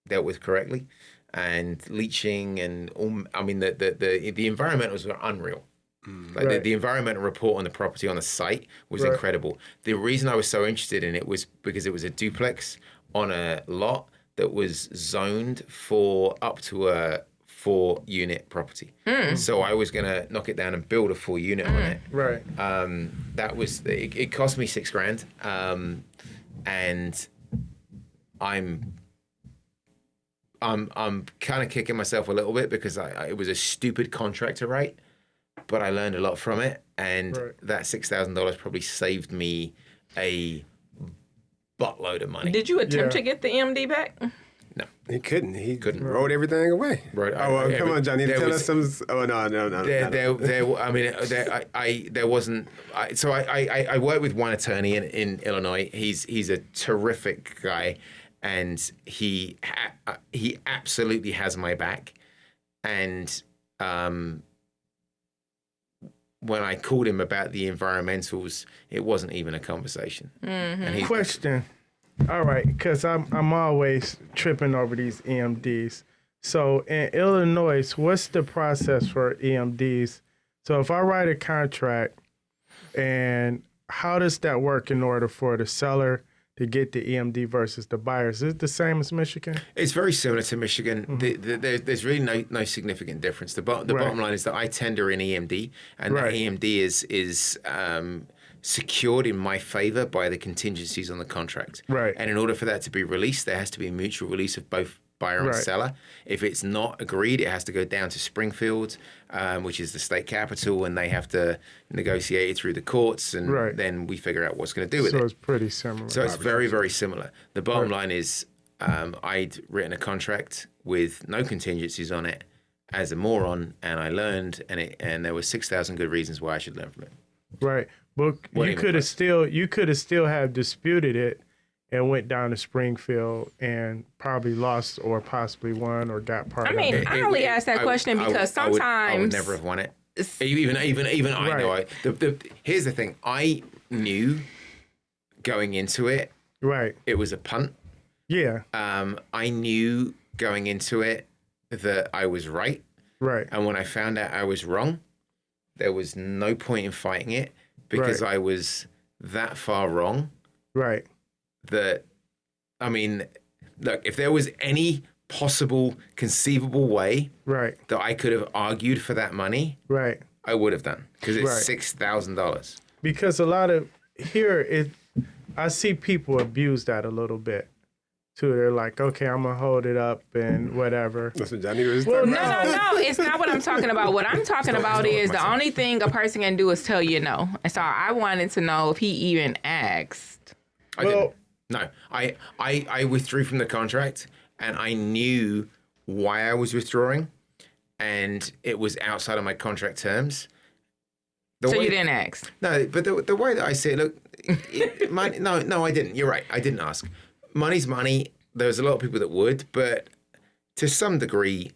dealt with correctly, and leaching and all. The environmentals were unreal. The environmental report on the property on the site was incredible. The reason I was so interested in it was because it was a duplex on a lot that was zoned for up to a 4-unit property. So I was going to knock it down and build a 4-unit on it. Right. That was it cost me $6,000, and I'm kind of kicking myself a little bit because it was a stupid contract to write. But I learned a lot from it, and that $6,000 probably saved me a buttload of money. Did you attempt to get the MD back? No, He couldn't. He wrote everything away. Right. Come on, Johnny. Tell us some. Oh no. There wasn't. I work with one attorney in Illinois. He's a terrific guy, and he absolutely has my back. And when I called him about the environmentals, it wasn't even a conversation. And Question. All right, because I'm always tripping over these EMDs. So in Illinois, what's the process for EMDs? So if I write a contract, and how does that work in order for the seller to get the EMD versus the buyers? Is it the same as Michigan? It's very similar to Michigan. There's really no significant difference. The bottom line is that I tender in EMD, and that EMD is secured in my favor by the contingencies on the contract. Right. And in order for that to be released, there has to be a mutual release of both buyer and seller. If it's not agreed, it has to go down to Springfield, which is the state capital, and they have to negotiate it through the courts, and then we figure out what's going to do with it. So it's pretty similar. So it's very, very similar. The bottom line is I'd written a contract with no contingencies on it as a moron, and I learned, and there were 6,000 good reasons why I should learn from it. Right. But you could have still have disputed it and went down to Springfield and probably lost or possibly won or got part I of mean, it. I only asked that question because sometimes I would never have won it. Even I know. Here's the thing. I knew going into it, Right. it was a punt. Yeah. I knew going into it that I was right. Right. And when I found out I was wrong, there was no point in fighting it because Right. I was that far wrong Right. that, I mean, look, if there was any possible, conceivable way Right. that I could have argued for that money, Right. I would have done because it's Right. $6,000. Because a lot of I see people abuse that a little bit too. They're like, okay, I'm gonna hold it up and whatever. That's what Johnny was Well, talking No, about. no, it's not what I'm talking about. What I'm talking about is the only thing a person can do is tell you no. And so I wanted to know if he even asked. I didn't. No, I withdrew from the contract and I knew why I was withdrawing and it was outside of my contract terms. So you didn't ask. No, but the way that I see it, look, no, I didn't. You're right. I didn't ask. Money's money. There's a lot of people that would, but to some degree,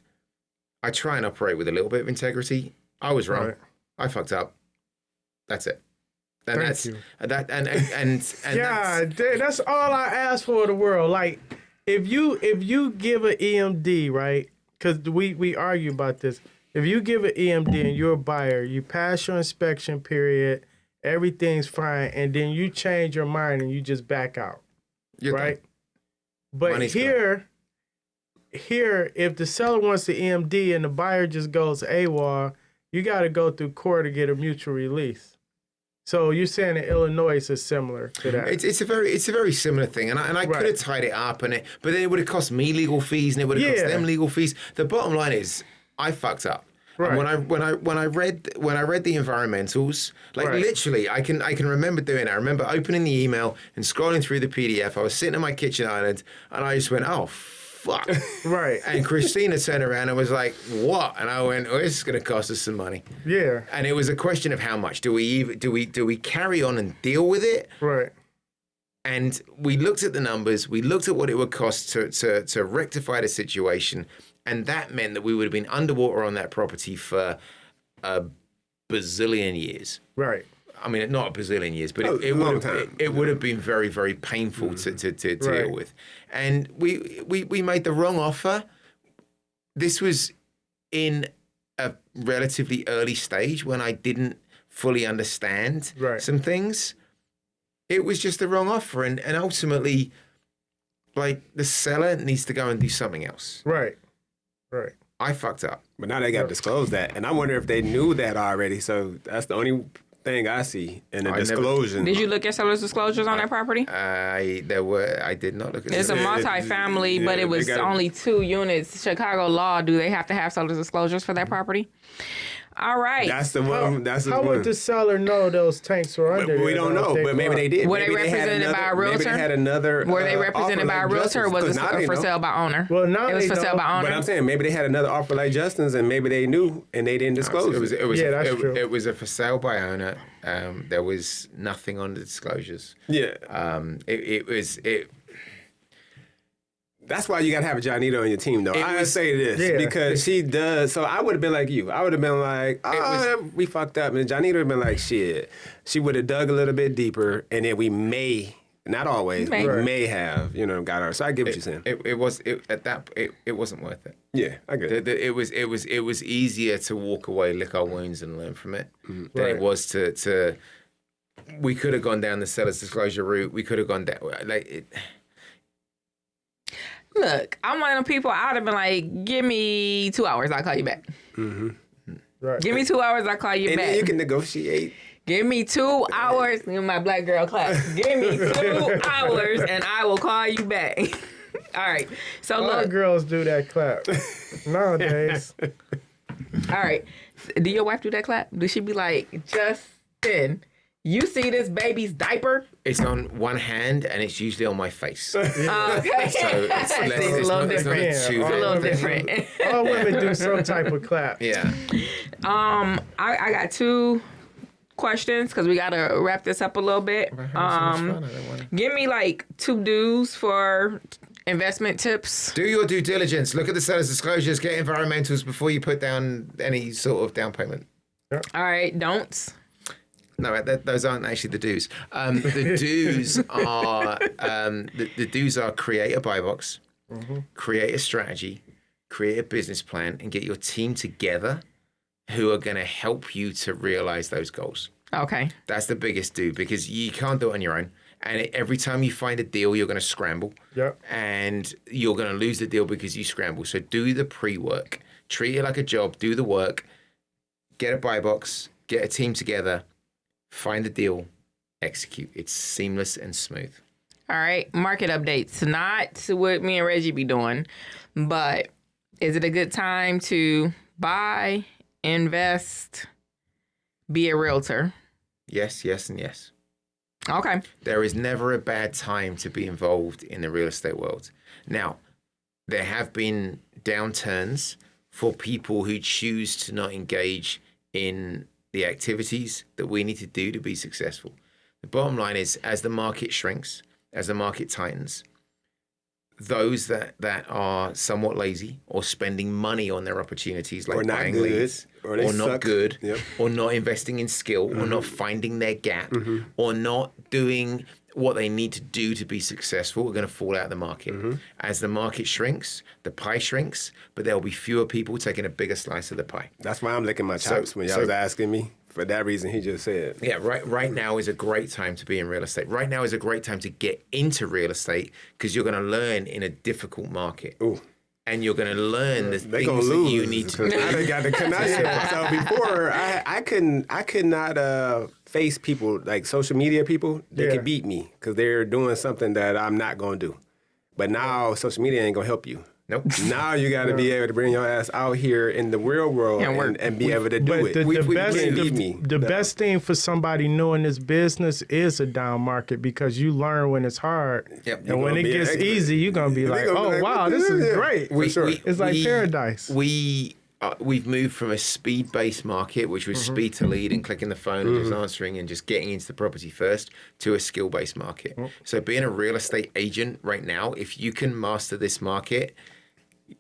I try and operate with a little bit of integrity. I was wrong. Right. I fucked up. That's it. And Thank that's you. that and Yeah, that's all I ask for in the world. Like, if you give an EMD, right? Because we argue about this. If you give an EMD and you're a buyer, you pass your inspection period, everything's fine, and then you change your mind and you just back out, you're right? done. But Money's here, if the seller wants the EMD and the buyer just goes AWOL, you got to go through court to get a mutual release. So you're saying in Illinois is similar to that? It's a very similar thing, and I could have tied it up, but then it would have cost me legal fees, and it would have cost them legal fees. The bottom line is, I fucked up. Right. And when I read the environmentals, like literally, I can remember doing it. I remember opening the email and scrolling through the PDF. I was sitting on my kitchen island, and I just went, "Oh fuck!" Right. And Christina turned around and was like, "What?" And I went, "Oh, this is going to cost us some money." Yeah. And it was a question of how much do we carry on and deal with it? Right. And we looked at the numbers. We looked at what it would cost to rectify the situation. And that meant that we would have been underwater on that property for a bazillion years. Right. I mean, not a bazillion years, but it would have been very, very painful to deal with. And we made the wrong offer. This was in a relatively early stage when I didn't fully understand some things. It was just the wrong offer. And ultimately, like, the seller needs to go and do something else. Right. Right. I fucked up. But now they got to disclose that. And I wonder if they knew that already. So that's the only thing I see in the disclosure. Did you look at seller's disclosures on that property? I did not look at It's a multi-family, but it was only 2 units. Chicago law, do they have to have seller's disclosures for that property? All right. That's the one. How would the seller know those tanks were under? We don't know, but maybe they did. Were they represented by a realtor? Maybe they had another. Were they represented by a realtor or was it for sale by owner? Well, now it was for sale by owner. But I'm saying maybe they had another offer like Justin's, and maybe they knew and they didn't disclose it. That's true. It was a for sale by owner. There was nothing on the disclosures. Yeah. That's why you got to have a Johnita on your team, though. I say this because she does. So I would have been like you. I would have been like, we fucked up. And Johnita would have been like, shit. She would have dug a little bit deeper, and then we may, not always, we may have, got her. So I get what you're saying. It wasn't worth it. Yeah, I get it. It was easier to walk away, lick our wounds, and learn from it than it was to. We could have gone down the seller's disclosure route. We could have gone down Look, I'm one of them people. I would have been like, give me 2 hours, I'll call you back. Mm-hmm. Right. Give me 2 hours, I'll call you back. And then you can negotiate. Give me 2 hours. Give me my black girl class. Give me 2 hours and I will call you back. All right. So all look. girls do that clap nowadays. All right. Do your wife do that clap? Does she be like, Justin, you see this baby's diaper? It's on one hand and it's usually on my face. Okay. So it's a little different. It's a little different. All women do some type of clap. Yeah. I got two questions because we gotta wrap this up a little bit. Give me like 2 do's for investment tips. Do your due diligence. Look at the seller's disclosures. Get environmentals before you put down any sort of down payment. All right, don'ts. No, those aren't actually the do's. The do's are the do's are create a buy box, create a strategy, create a business plan, and get your team together who are going to help you to realize those goals. Okay. That's the biggest do because you can't do it on your own. And every time you find a deal, you're going to scramble. Yep. And you're going to lose the deal because you scramble. So do the pre-work. Treat it like a job. Do the work. Get a buy box. Get a team together. Find the deal. Execute. It's seamless and smooth. All right. Market updates. Not what me and Reggie be doing, but is it a good time to buy, invest, be a realtor? Yes, yes, and yes. Okay. There is never a bad time to be involved in the real estate world. Now, there have been downturns for people who choose to not engage in the activities that we need to do to be successful. The bottom line is, as the market shrinks, as the market tightens, those that are somewhat lazy or spending money on their opportunities, like buying leads, or not good, or not investing in skill, or not finding their gap, or not doing what they need to do to be successful, are going to fall out of the market. As the market shrinks, the pie shrinks, but there will be fewer people taking a bigger slice of the pie. That's why I'm licking my chops when y'all was asking me. For that reason, he just said. Yeah, right now is a great time to be in real estate. Right now is a great time to get into real estate because you're going to learn in a difficult market. Ooh. And you're going to learn the things that you need to do. I got the connection. So before, I could not face people like social media people. They could beat me because they're doing something that I'm not going to do. But now social media ain't going to help you. Nope. Now you got to be able to bring your ass out here in the real world and be able to do it. The best thing for somebody knowing this business is a down market because you learn when it's hard. Yep. And when it gets easy, you're going to be like, oh, wow, this is great. It's like paradise. We've moved from a speed-based market, which was speed to lead and clicking the phone and just answering and just getting into the property first, to a skill-based market. So being a real estate agent right now, if you can master this market,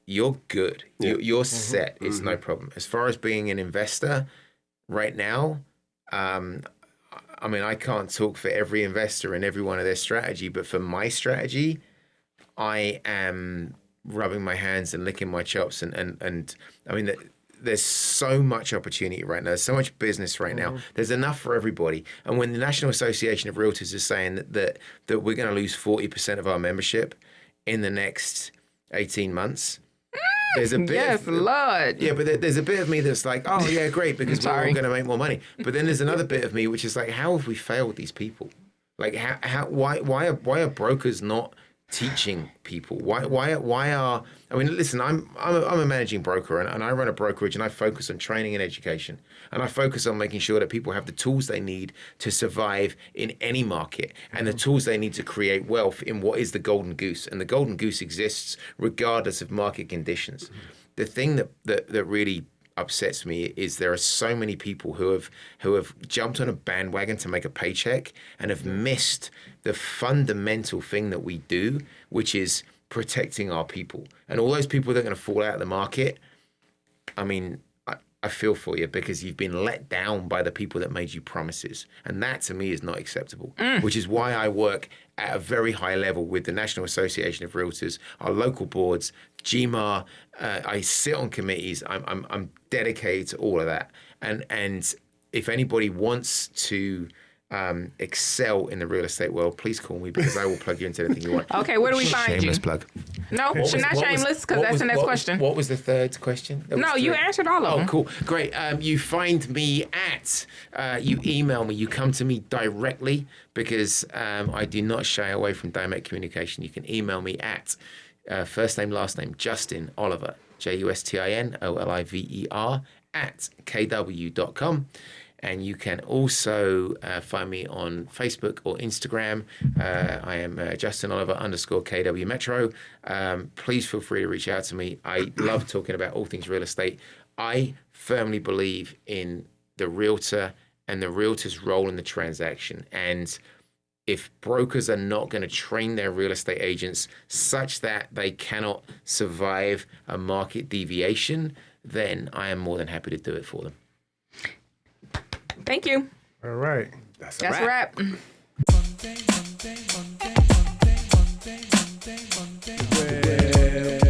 you're good. You're set. It's no problem. As far as being an investor right now, I mean, I can't talk for every investor and every one of their strategy, but for my strategy, I am rubbing my hands and licking my chops. And I mean, there's so much opportunity right now. There's so much business right now. There's enough for everybody. And when the National Association of Realtors is saying that we're going to lose 40% of our membership in the next 18 months, there's a bit. Yes, Lord. Yeah, but there's a bit of me that's like, oh yeah, great, because we're all going to make more money. But then there's another bit of me which is like, how have we failed these people? Like, why are brokers not teaching people? Why are? I mean, listen, I'm a managing broker and I run a brokerage and I focus on training and education and I focus on making sure that people have the tools they need to survive in any market and the tools they need to create wealth in what is the golden goose. And the golden goose exists regardless of market conditions. The thing that really upsets me is there are so many people who have jumped on a bandwagon to make a paycheck and have missed the fundamental thing that we do, which is protecting our people. And all those people that are going to fall out of the market, I mean, I feel for you because you've been let down by the people that made you promises. And that to me is not acceptable, which is why I work at a very high level with the National Association of Realtors, our local boards, GMAR. I sit on committees. I'm dedicated to all of that. And if anybody wants to excel in the real estate world, please call me because I will plug you into anything you want. Okay, where do we find you? Shameless plug. No, not shameless because that's the next question. What was the third question? No, you answered all of them. Oh, cool. Great. You find me at, you email me, you come to me directly because I do not shy away from direct communication. You can email me at first name, last name, Justin Oliver, JustinOliver at kw.com. And you can also find me on Facebook or Instagram. I am Justin Oliver _KW Metro. Please feel free to reach out to me. I love talking about all things real estate. I firmly believe in the realtor and the realtor's role in the transaction. And if brokers are not going to train their real estate agents such that they cannot survive a market deviation, then I am more than happy to do it for them. Thank you. All right. That's That's a wrap. Well,